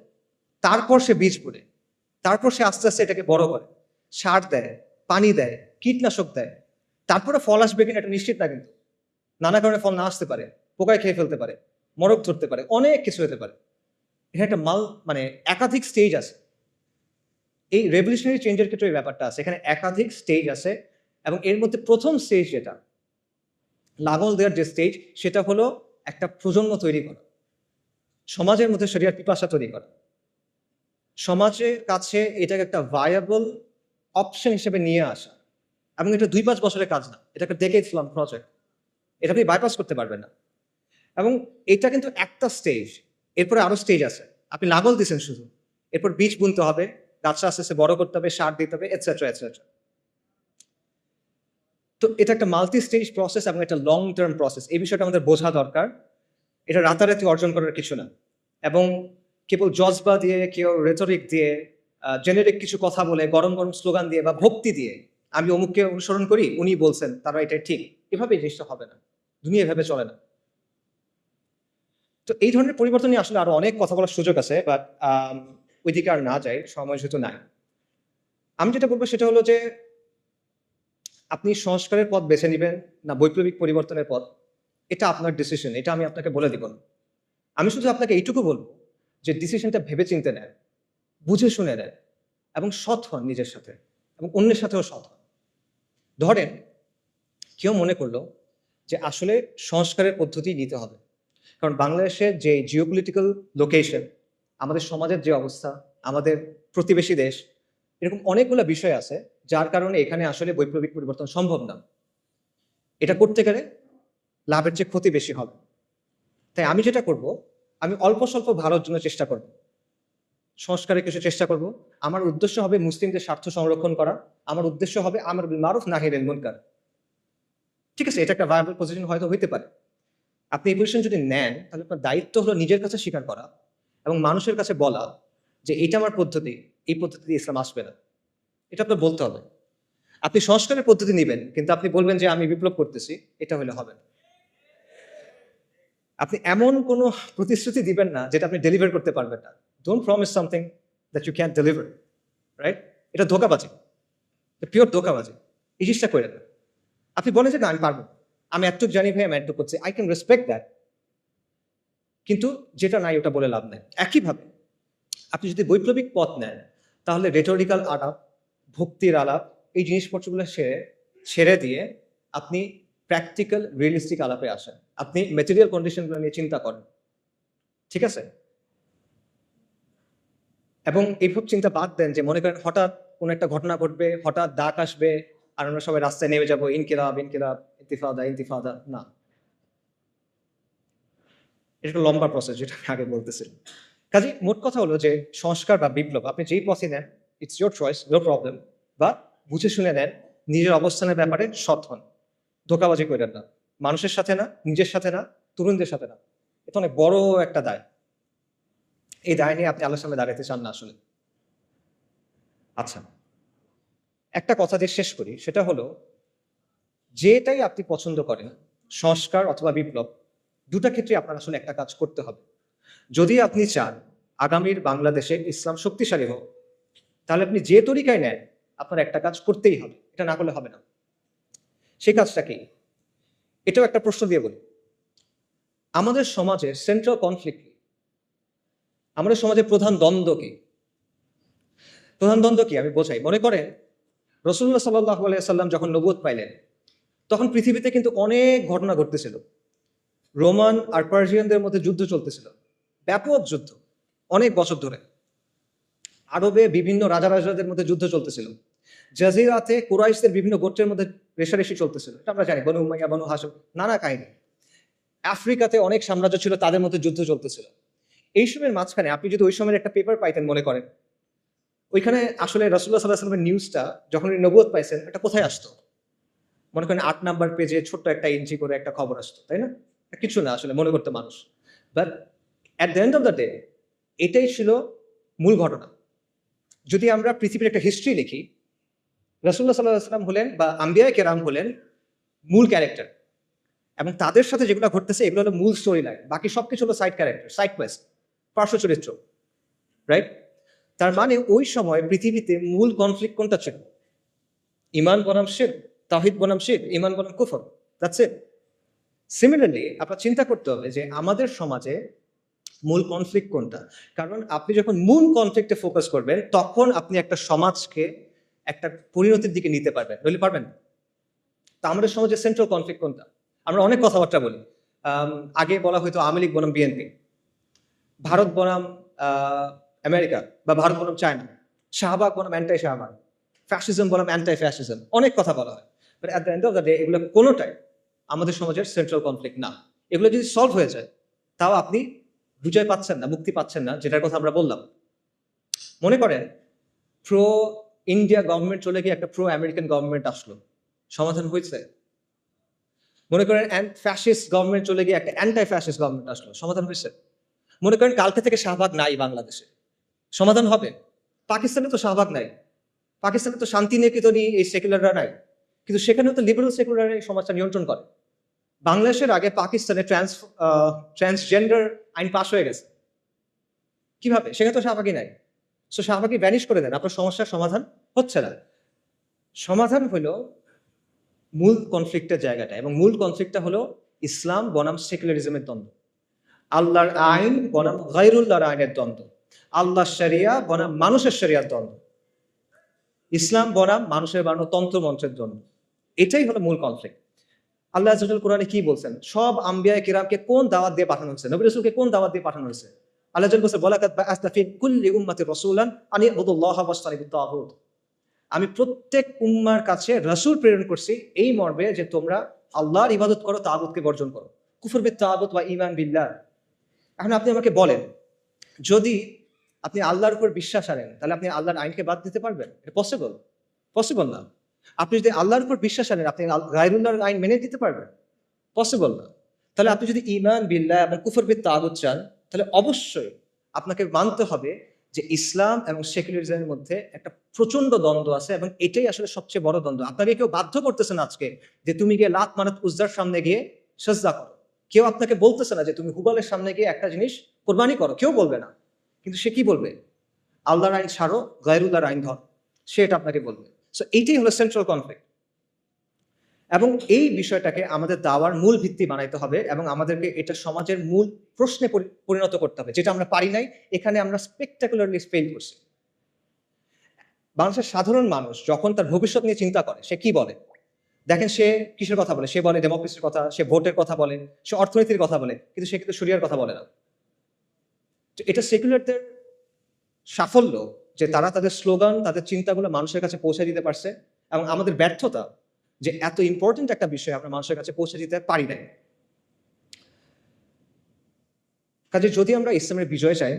তারপর সে বীজ বুনে, তারপর সে আস্তে আস্তে এটাকে বড় করে, সার দেয়, পানি দেয়, কীটনাশক দেয়। তারপরে ফল আসবে কিনা এটা নিশ্চিত না, কিন্তু নানা কারণে ফল না আসতে পারে, পোকায় খেয়ে ফেলতে পারে, মরক ধরতে পারে, অনেক কিছু হতে পারে। এখানে একটা মানে একাধিক স্টেজ আছে। এই রেভলিউশনারি চেঞ্জের ক্ষেত্রে এই ব্যাপারটা আছে, এখানে একাধিক স্টেজ আছে। এবং এর মধ্যে প্রথম স্টেজ যেটা, লাঙল দেওয়ার যে স্টেজ, সেটা হলো একটা প্রজন্ম তৈরি করা, সমাজের মধ্যে শরিয়ার পিপাসা তৈরি করা, সমাজের কাছে এটাকে একটা ভায়াবল অপশন হিসেবে নিয়ে আসা। এবং এটা 2-5 বছরের কাজ না, এটা একটা ডেকেডস লং প্রজেক্ট, এটা আপনি বাইপাস করতে পারবেন না। এবং এটা কিন্তু একটা স্টেজ, এরপরে আরো স্টেজ আছে। আপনি লাঙল দিচ্ছেন শুধু, এরপর বীজ বুনতে হবে, গাছটা আস্তে আস্তে বড় করতে হবে, সার দিতে হবে, এটসেট্রা এটসেট্রা। তো এটা একটা মাল্টি স্টেজ প্রসেস এবং একটা লং টার্ম প্রসেস। এই বিষয়টা আমাদের বোঝা দরকার। এটা রাতারাতি অর্জন করার কিছু না। এবং কেবল জজবা দিয়ে, কেউ রেটরিক দিয়ে, জেনেরিক কিছু কথা বলে, গরম গরম স্লোগান দিয়ে বা ভক্তি দিয়ে, আমি অমুককে অনুসরণ করি, উনি বলছেন তারা এটা ঠিক, এভাবে এই জিনিসটা হবে না। দুনিয়া এভাবে চলে না। তো এই ধরনের পরিবর্তন নিয়ে আসলে আরো অনেক কথা বলার সুযোগ আছে, বাট ওইদিকে আর না যাই, সময় যেহেতু নাই। আমি যেটা বলবো সেটা হলো যে আপনি সংস্কারের পথ বেছে নেবেন না বৈপ্লবিক পরিবর্তনের পথ, এটা আপনার ডিসিশন, এটা আমি আপনাকে বলে দিব না। আমি শুধু আপনাকে এইটুকু বলবো যে ডিসিশনটা ভেবে চিনতে নেন, বুঝে শুনে নেন, এবং সৎ হন নিজের সাথে এবং অন্যের সাথেও সৎ হন। ধরেন কেউ মনে করলো যে আসলে সংস্কারের পদ্ধতি নিতে হবে, কারণ বাংলাদেশের যে জিওপলিটিক্যাল লোকেশন, আমাদের সমাজের যে অবস্থা, আমাদের প্রতিবেশী দেশ, এরকম অনেকগুলো বিষয় আছে যার কারণে এখানে আসলে বৈপ্লবিক পরিবর্তন সম্ভব না। এটা করতে গেলে লাভের চেয়ে ক্ষতি বেশি হবে। তাই আমি যেটা করব, আমি অল্প স্বল্প ভালোর জন্য চেষ্টা করব, সংস্কারের কিছু চেষ্টা করব। আমার উদ্দেশ্য হবে মুসলিমদের স্বার্থ সংরক্ষণ করা, আমার উদ্দেশ্য হবে আমর বিল মারুফ নাহি আনিল মুনকার। ঠিক আছে, এটা একটা ভায়াবল পজিশন হয়তো হইতে পারে। আপনি এই পজিশন যদি নেন, তাহলে আপনার দায়িত্ব হলো নিজের কাছে স্বীকার করা এবং মানুষের কাছে বলা যে এটা আমার পদ্ধতি, এই পদ্ধতিতে ইসলাম আসবে না, এটা আপনার বলতে হবে। আপনি সংস্কারের পদ্ধতি নেবেন, কিন্তু আপনি বলবেন যে আমি বিপ্লব করতেছি, এটা হলে হবে না। আপনি এমন কোনো প্রতিশ্রুতি দিবেন না যেটা আপনি ডেলিভার করতে পারবেন না। Don't promise something that you can deliver, right? এটা ধোঁকাবাজি, পিওর ধোঁকাবাজি। এই জিনিসটা করে না। আপনি বলেন যে না আমি পারবো, আমি এতটুকু জানি ভাই, আমি এতটুকু করছি, আই ক্যান রেসপেক্ট দ্যাট, কিন্তু যেটা নাই ওটা বলে লাভ নেই। একইভাবে আপনি যদি বৈপ্লবিক পথ নেন, তাহলে রেটোরিক্যাল আলাপ, ভক্তির আলাপ, এই জিনিসপত্রগুলো ছেড়ে দিয়ে আপনি প্র্যাকটিক্যাল রিয়েলিস্টিক আলাপে আসেন। আপনি মেটেরিয়াল কন্ডিশনগুলো নিয়ে চিন্তা করেন, ঠিক আছে? এবং এইসব চিন্তা বাদ দেন যে মনে করেন হঠাৎ কোনো একটা ঘটনা ঘটবে, হঠাৎ ডাক আসবে, আর আমরা সবাই রাস্তায় নেমে যাবো, ইনকিলাব ইনকিলাব, ইন্তিফাদা ইন্তিফাদা। না, এটা একটা লম্বা প্রসেস, যেটা আমি আগে বলতেছিলাম। কাজে মোট কথা হলো যে সংস্কার বা বিপ্লব আপনি যেই পথে নেন, it's your choice, no problem. বা বুঝে শুনে নেন, নিজের অবস্থানের ব্যাপারে সৎ হন, ধোঁকাবাজি করেন না, মানুষের সাথে না, নিজের সাথে না, তরুণদের সাথে না। এটা অনেক বড় একটা দায়। এই দায় নিয়ে আপনি আলোর সামনে দাঁড়াতে চান না আসলে। আচ্ছা, একটা কথা দিয়ে শেষ করি, সেটা হলো যেটাই আপনি পছন্দ করেন, সংস্কার অথবা বিপ্লব, দুটা ক্ষেত্রে আপনার আসলে একটা কাজ করতে হবে। যদি আপনি চান আগামীর বাংলাদেশে ইসলাম শক্তিশালী হোক, তাহলে আপনি যে তরিকায় নেন, আপনার একটা কাজ করতেই হবে, এটা না করলে হবে না। সেই কাজটা কি? এটাও একটা প্রশ্ন দিয়ে বলি, আমাদের সমাজের সেন্ট্রাল কনফ্লিক্ট কি? আমাদের সমাজের প্রধান দ্বন্দ্ব কি? প্রধান দ্বন্দ্ব কি আমি বোঝাই। মনে করেন রাসূলুল্লাহ সাল্লাল্লাহু আলাইহি সাল্লাম যখন নবুয়ত পাইলেন, তখন পৃথিবীতে কিন্তু অনেক ঘটনা ঘটতেছিল। রোমান আর পার্সিয়ানদের মধ্যে যুদ্ধ চলতেছিল, ব্যাপক যুদ্ধ, অনেক বছর ধরে। আরবে বিভিন্ন রাজাদের মধ্যে যুদ্ধ চলতেছিল। জাজিরাতে কুরাইশদের বিভিন্ন গোত্রের মধ্যে রেষারেষি চলতেছিল, এটা আমরা জানি, বনু উমাইয়া, বনু হাশিম, নানা কাহিনী। আফ্রিকাতে অনেক সাম্রাজ্য ছিল, তাদের মধ্যে যুদ্ধ চলতেছিল। এইসবের মাঝখানে আপনি যদি ওই সময়ের একটা পেপার পাইতেন, মনে করেন ওইখানে আসলে রাসূলুল্লাহ সাল্লাল্লাহু আলাইহি ওয়াসাল্লামের নিউজটা যখন উনি নবুয়ত পাইছেন, এটা কোথায় আসতো? মনে করেন ৮ নাম্বার পেজে ছোট্ট একটা ইঞ্চি করে একটা খবর আসতো, তাই না? কিছু না আসলে মনে করতো মানুষ। But at the end of the day এটাই ছিল মূল ঘটনা। যদি আমরা পৃথিবীর একটা হিস্ট্রি লিখি, রাসূলুল্লাহ সাল্লাল্লাহু আলাইহি ওয়াসাল্লাম হলেন বা আম্বিয়ায়ে কেরাম হলেন মূল ক্যারেক্টার, এবং তাদের সাথে যেগুলো ঘটতেছে এগুলো হলো মূল স্টোরি লাইন, বাকি সবকিছু হলো সাইড ক্যারেক্টার, সাইড কোয়েস্ট, পার্শ্ব চরিত্র, রাইট? তার মানে ওই সময় পৃথিবীতে মূল কনফ্লিক্ট কোনটা ছিল? ইমান বনাম শিরক, তাওহীদ বনাম শিরক, ইমান বনাম কুফর, দ্যাটস ইট। সিমিলারলি আপনার চিন্তা করতে হবে যে আমাদের সমাজে মূল কনফ্লিক্ট কোনটা। কারণ আপনি যখন মূল কনফ্লিক্টে ফোকাস করবেন, তখন আপনি একটা সমাজকে একটা পরিণতির দিকে নিতে পারবেন, নইলে পারবেন না। তা আমাদের সমাজে সেন্ট্রাল কনফ্লিক্ট কোনটা? আমরা অনেক কথাবার্তা বলি। আগে বলা হয়তো আওয়ামী লীগ বনাম বিএনপি, ভারত বনাম আমেরিকা, বা ভারত বনাম চায়না, শাহবাগ বনাম অ্যান্টাই শাহবাগ, ফ্যাসিজম বনাম অ্যান্টাই ফ্যাসিজম, অনেক কথা বলা হয়। But at the end of the day এগুলো কোনোটাই আমাদের সমাজের সেন্ট্রাল কনফ্লিক্ট না। এগুলো যদি সলভ হয়ে যায়, তাও আপনি বিজয় পাচ্ছেন না, মুক্তি পাচ্ছেন না, যেটার কথা আমরা বললাম। মনে করেন প্রো ইন্ডিয়া গভর্নমেন্ট চলে গিয়ে একটা প্রো আমেরিকান গভর্নমেন্ট আসলো, সমাধান হয়েছে? মনে করেন ফ্যাসিস্ট গভর্নমেন্ট চলে গিয়ে একটা অ্যান্টাই ফ্যাসিস্ট গভর্নমেন্ট আসলো, সমাধান হয়েছে? মনে করেন কালকে থেকে শাহবাগ নাই বাংলাদেশে, সমাধান হবে? পাকিস্তানে তো শাহবাগ নাই, পাকিস্তানে তো শান্তি নিকেতনই এই সেকুলাররা নাই, কিন্তু সেখানেও তো লিবারেল সেকুলার এই সমাজটা নিয়ন্ত্রণ করে। বাংলাদেশের আগে পাকিস্তানে ট্রান্সজেন্ডার আইন পাস হয়ে গেছে, কিভাবে? সেখানে তো শাহবাগই নাই। সো শাহবাগই ভ্যানিশ করে দেন, আপনার সমস্যার সমাধান হচ্ছে না। সমাধান হলো মূল কনফ্লিক্টের জায়গাটা, এবং মূল কনফ্লিক্টটা হলো ইসলাম বনাম সেকুলারিজমের দ্বন্দ্ব, আল্লাহর আইন বনাম গায়রুল্লাহর আইনের দ্বন্দ্ব, আল্লাহর শরিয়া বনাম মানুষের শরিয়ার দ্বন্দ্ব, ইসলাম বনাম মানুষের বানানো তন্ত্র মন্ত্রের দ্বন্দ্ব। এটাই হলো মূল কনফ্লিক্ট। আল্লাহ আযজা ওয়া জাল্লা কোরআনে কি বলছেন? সব আম্বিয়ায়ে কিরামকে কোন দাওয়াত দিয়ে পাঠানো হয়েছে? নবী রাসূলকে কোন দাওয়াত দিয়ে পাঠানো হয়েছে? আল্লাহ আযজা ওয়া জাল্লা বলছে, ওয়ালাকাদ বাআসনা ফি কুল্লি উম্মাতির রাসূলান আন ইবুদুল্লাহা ওয়াজতানিবুত তাগুত। আমি প্রত্যেক উম্মার কাছে রাসূল প্রেরণ করছি এই মর্মে যে তোমরা আল্লাহর ইবাদত করো, তাগুতকে বর্জন করো। কুফর বিত তাগুত ওয়া ঈমান বিল্লাহ। এখন আপনি আমাকে বলেন, যদি আপনি আল্লাহর উপর বিশ্বাস আনেন, তাহলে আপনি আল্লাহর আইনকে বাদ দিতে পারবেন? এটা পসিবল? পসিবল না। আপনি যদি আল্লাহর উপর বিশ্বাস আনেন, আপনি গায়রুল্লাহর আইন মেনে দিতে পারবেন? পসিবল না। তাহলে আপনি যদি ঈমান বিল্লাহ এবং কুফর বিত তাগুত চান, তাহলে অবশ্যই আপনাকে মানতে হবে যে ইসলাম এবং সেকুলারিজমের মধ্যে একটা প্রচন্ড দ্বন্দ্ব আছে, এবং এটাই আসলে সবচেয়ে বড় দ্বন্দ্ব। আপনাকে কেউ বাধ্য করতেছে না আজকে যে তুমি গিয়ে লাত মানাত উজ্জার সামনে গিয়ে সাজদা করো। কেউ আপনাকে বলতেছে না যে তুমি হুবালের সামনে গিয়ে একটা জিনিস কোরবানি করো, কেউ বলবে না। কিন্তু সে কি বলবে? আল্লাহর আইন ছাড়ো, গায়রুল্লাহর আইন ধর, সে এটা আপনাকে বলবে। সো এইটাই হলো সেন্ট্রাল কনফ্লিক্ট, এবং এই বিষয়টাকে আমাদের দাওয়ার মূল ভিত্তি বানাইতে হবে, এবং আমাদেরকে এটা সমাজের মূল প্রশ্নে পরিণত করতে হবে, যেটা আমরা পারি নাই। এখানে আমরা স্পেকটাকুলারলি ফেল করছি। বাংলাদেশের সাধারণ মানুষ যখন তার ভবিষ্যৎ নিয়ে চিন্তা করে, সে কি বলে? দেখেন সে কিসের কথা বলে? সে বলে ডেমোক্রেসির কথা, সে ভোটের কথা বলে, সে অর্থনীতির কথা বলে, কিন্তু সে কিন্তু শরিয়ার কথা বলে না। তো এটা সেকুলারদের সাফল্য যে তারা তাদের স্লোগান, তাদের চিন্তাগুলো মানুষের কাছে পৌঁছে দিতে পারছে, এবং আমাদের ব্যর্থতা যে এত ইম্পর্টেন্ট একটা বিষয় আমরা মানুষের কাছে পৌঁছে দিতে পারি নাই। কাজে যদি আমরা ইসলামের বিজয় চাই,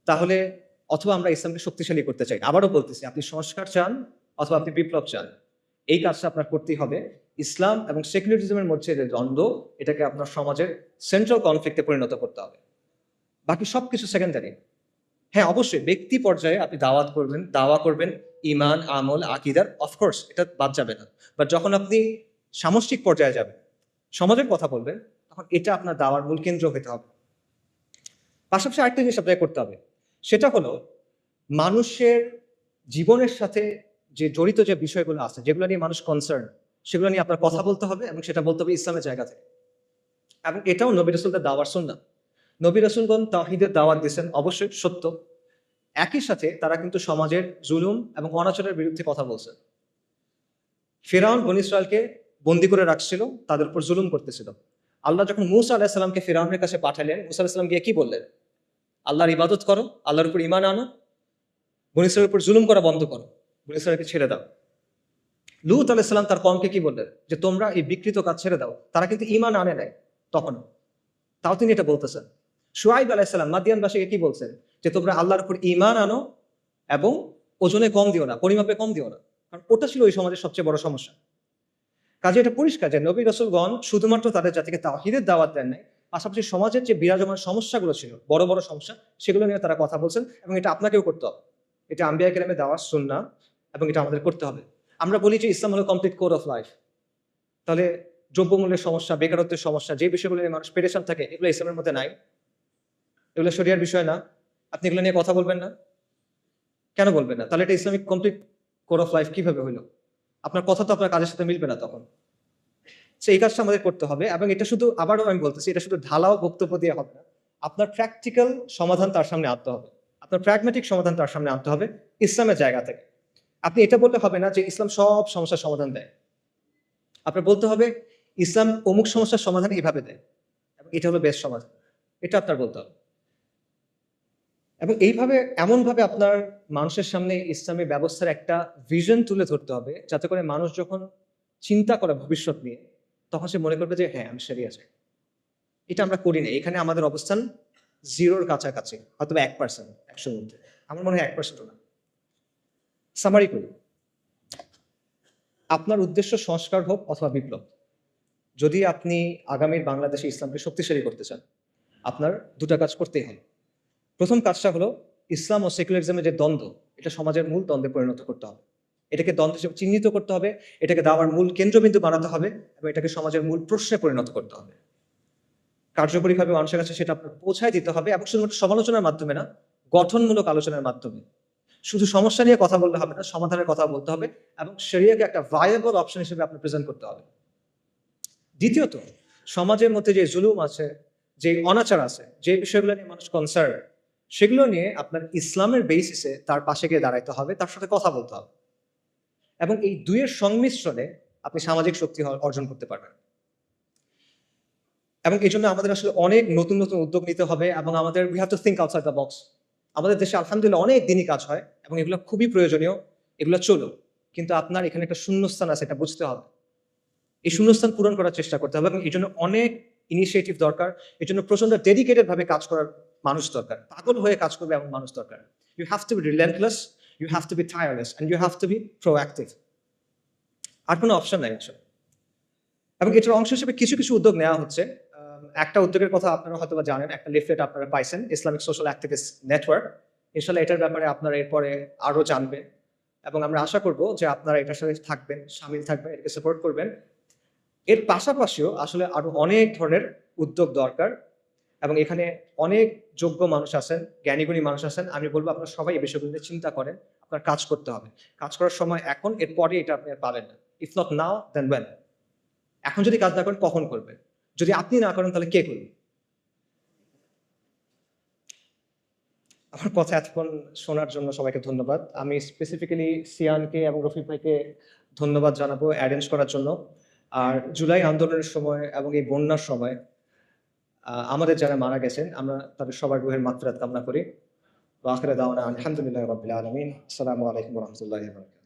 তাহলে অথবা আমরা ইসলামকে শক্তিশালী করতে চাই, আবারও বলতেছি, আপনি সংস্কার চান অথবা আপনি বিপ্লব চান, এই কাজটা আপনার করতেই হবে। ইসলাম এবং সেকুলারিজমের মধ্যে যে দ্বন্দ্ব, এটাকে আপনার সমাজের সেন্ট্রাল কনফ্লিক্টে পরিণত করতে হবে। বাকি সবকিছু সেকেন্ডারি। হ্যাঁ, অবশ্যই ব্যক্তি পর্যায়ে আপনি দাওয়া করবেন ইমান, আমল, আকীদার, অফকোর্স এটা বাদ যাবে না। বাট যখন আপনি সামষ্টিক পর্যায়ে যাবেন, সমাজের কথা বলবেন, তখন এটা আপনার দাওয়ার মূল কেন্দ্র হতে হবে। পাশাপাশি আরেকটা জিনিস আপনাকে করতে হবে, সেটা হলো মানুষের জীবনের সাথে যে জড়িত যে বিষয়গুলো আছে, যেগুলো নিয়ে মানুষ কনসার্ন, সেগুলো নিয়ে আপনার কথা বলতে হবে এবং সেটা বলতে হবে ইসলামের জায়গা থেকে। এবং এটাও নবী রাসূলদের দাওয়ার সুন্নাহ। নবী রাসূলগণ তাওহীদের দাওয়াত দিয়েছেন, অবশ্যই সত্য। একই সাথে তারা কিন্তু সমাজের জুলুম এবং অনাচারের বিরুদ্ধে কথা বলছেন। ফিরআউন বনী ইসরায়েলকে বন্দী করে রাখছিল, তাদের উপর জুলুম করতেছিল। আল্লাহ যখন মূসা আলাইহিস সালামকে ফিরআউনের কাছে পাঠালেন, মূসা আলাইহিস সালাম গিয়ে কি বললেন? আল্লাহর ইবাদত করো, আল্লাহর উপর ঈমান আনো, বনী ইসরায়েলের উপর জুলুম করা বন্ধ করো, বনী ইসরায়েলকে ছেড়ে দাও। লূত আলাইহিস সালাম তার কওমকে কি বললেন? যে তোমরা এই বিকৃত কাজ ছেড়ে দাও। তারা কিন্তু ঈমান আনে নাই তখনও, তাও তিনি এটা বলতেছেন। শুআইব আলাইহিস সালাম মাদিয়ানবাসীকে কি বলছেন? যে তোমরা আল্লাহর উপর ঈমান আনো এবং ওজনে কম দিও না, পরিমাপে কম দিও না, কারণ ওটা ছিল ওই সমাজের সবচেয়ে বড় সমস্যা। কাজে এটা পরিষ্কার যে নবী রাসূলগণ শুধুমাত্র তাদের জাতিকে তাওহীদের দাওয়াত দেন নাই, পাশাপাশি সমাজের যে বিরাজমান সমস্যাগুলো ছিল, বড় বড় সমস্যা, সেগুলো নিয়ে তারা কথা বলছেন এবং এটা আপনাকেও করতে হবে। এটা আম্বিয়া কেরামের দাওয়াত সুন্নাহ এবং এটা আমাদের করতে হবে। আমরা বলি যে ইসলাম হলো কমপ্লিট কোড অফ লাইফ। তাহলে দ্রব্যমূল্যের সমস্যা, বেকারত্বের সমস্যা, যে বিষয়গুলো নিয়ে মানুষ পেরেশান থাকে, এগুলো ইসলামের মধ্যে নাই, এগুলো শরিয়ার বিষয় না। আপনি এগুলো নিয়ে কথা বলবেন না? কেন বলবেন না? তাহলে এটা Islamic complete code of life কিভাবে হইলো? আপনার কথা তো আপনার কাজের সাথে মিলবে না তখন। এই কাজটা আমাদের করতে হবে এবং এটা শুধু, আবারও আমি বলতেছি, এটা শুধু ঢালাও বক্তব্য দিয়ে হবে না। আপনার প্র্যাকটিক্যাল সমাধান তার সামনে আনতে হবে, আপনার প্র্যাগম্যাটিক সমাধান তার সামনে আনতে হবে ইসলামের জায়গা থেকে। আপনি এটা বললে হবে না যে ইসলাম সব সমস্যার সমাধান দেয়। আপনার বলতে হবে ইসলাম অমুক সমস্যার সমাধান এভাবে দেয় এবং এটা হলো বেস্ট সমাধান, এটা আপনার বলতে হবে। এবং এইভাবে, এমনভাবে আপনার মানুষের সামনে ইসলামী ব্যবস্থার একটা ভিশন তুলে ধরতে হবে, যাতে করে মানুষ যখন চিন্তা করে ভবিষ্যৎ নিয়ে, তখন সে মনে করবে যে হ্যাঁ, আমি শরিয়া চাই। এটা আমরা করি না। এখানে আমাদের অবস্থান জিরোর কাছাকাছি, হয়তো 1%, 100-র মধ্যে। আমার মনে হয় 1%ও না। সামারি করি। আপনার উদ্দেশ্য সংস্কার হোক অথবা বিপ্লব। যদি আপনি আগামীর বাংলাদেশে ইসলামকে শক্তিশালী করতে চান, আপনার দুটা কাজ করতেই হবে। প্রথম কাজটা হলো ইসলাম ও সেকুলারিজমের যে দ্বন্দ্ব, এটা সমাজের মূল দ্বন্দ্বে পরিণত করতে হবে। এটাকে দ্বন্দ্ব হিসেবে চিহ্নিত করতে হবে, এটাকে দাওয়ার মূল কেন্দ্রবিন্দু বানাতে হবে এবং এটাকে সমাজের মূল প্রশ্নে পরিণত করতে হবে। কার্যকরীভাবে মানুষের কাছে সেটা আপনার পৌঁছায় দিতে হবে এবং শুধুমাত্র সমালোচনার মাধ্যমে না, গঠনমূলক আলোচনার মাধ্যমে। শুধু সমস্যা নিয়ে কথা বললে হবে না, সমাধানের কথা বলতে হবে এবং শরিয়াকে একটা ভায়াবল অপশন হিসেবে আপনি প্রেজেন্ট করতে হবে। দ্বিতীয়ত, সমাজের মধ্যে যে জুলুম আছে, যে অনাচার আছে, যে বিষয়গুলো নিয়ে মানুষ কনসার্ন, সেগুলো নিয়ে আপনার ইসলামের বেসিসে তার পাশে গিয়ে দাঁড়াইতে হবে, তার সাথে কথা বলতে হবে এবং এই দুইয়ের সংমিশ্রণে আপনি সামাজিক শক্তি অর্জন করতে পারবেন। এবং এই জন্য আমাদের আসলে অনেক নতুন নতুন উদ্যোগ নিতে হবে এবং আমাদের we have to think outside the box. আমাদের দেশে আলহামদুলিল্লাহ অনেক দিনই কাজ হয় এবং এগুলো খুবই প্রয়োজনীয়, এগুলো চলুক, কিন্তু আপনার এখানে একটা শূন্যস্থান আছে, এটা বুঝতে হবে। এই শূন্যস্থান পূরণ করার চেষ্টা করতে হবে এবং এই জন্য অনেক ইনিশিয়েটিভ দরকার, এই জন্য প্রচন্ড ডেডিকেটেড ভাবে কাজ করার মানুষ দরকার, পাগল হয়ে কাজ করবে এমন মানুষ দরকার। You have to be relentless, you have to be tireless and you have to be proactive. আর কোনো অপশন নাই আসলে। এবং এটার অংশ হিসেবে কিছু কিছু উদ্যোগ নেওয়া হচ্ছে। একটা উদ্যোগের কথা আপনারা হয়তো বা জানেন, একটা লিফলেট আপনারা পাইছেন, ইসলামিক সোশ্যাল অ্যাক্টিভিস্ট নেটওয়ার্ক। ইনশাল্লাহ এটার ব্যাপারে আপনারা এরপরে আরো জানবেন এবং আমরা আশা করব যে আপনারা এটার সাথে থাকবেন, সামিল থাকবেন, এটাকে সাপোর্ট করবেন। এর পাশাপাশিও আসলে আরো অনেক ধরনের উদ্যোগ দরকার এবং এখানে অনেক যোগ্য মানুষ আছেন, জ্ঞানীগুণী মানুষ আছেন। আমি বলবো আপনারা সবাই এই বিষয়গুলো নিয়ে চিন্তা করেন, আপনার কাজ করতে হবে। কাজ করার সময় এখন, এরপরে এটা আপনি আর পাবেন না। If not now then when. এখন যদি কাজ না করেন কখন করবেন? যদি আপনি না করেন তাহলে কে করবে? আমার কথা এতক্ষণ শোনার জন্য সবাইকে ধন্যবাদ। আমি স্পেসিফিক্যালি সিয়ানকে এবং রফিক ভাইকে ধন্যবাদ জানাবো অ্যারেঞ্জ করার জন্য। আর জুলাই আন্দোলনের সময় এবং এই বন্যার সময় আমাদের যারা মারা গেছেন, আমরা তাদের সবার রুহের মাগফিরাত কামনা করি। ওয়া আখিরু দাওয়ানা আলহামদুলিল্লাহি রাব্বিল আলামিন। আসসালামু আলাইকুম ওয়া রাহমাতুল্লাহি ওয়া বারাকাতুহু।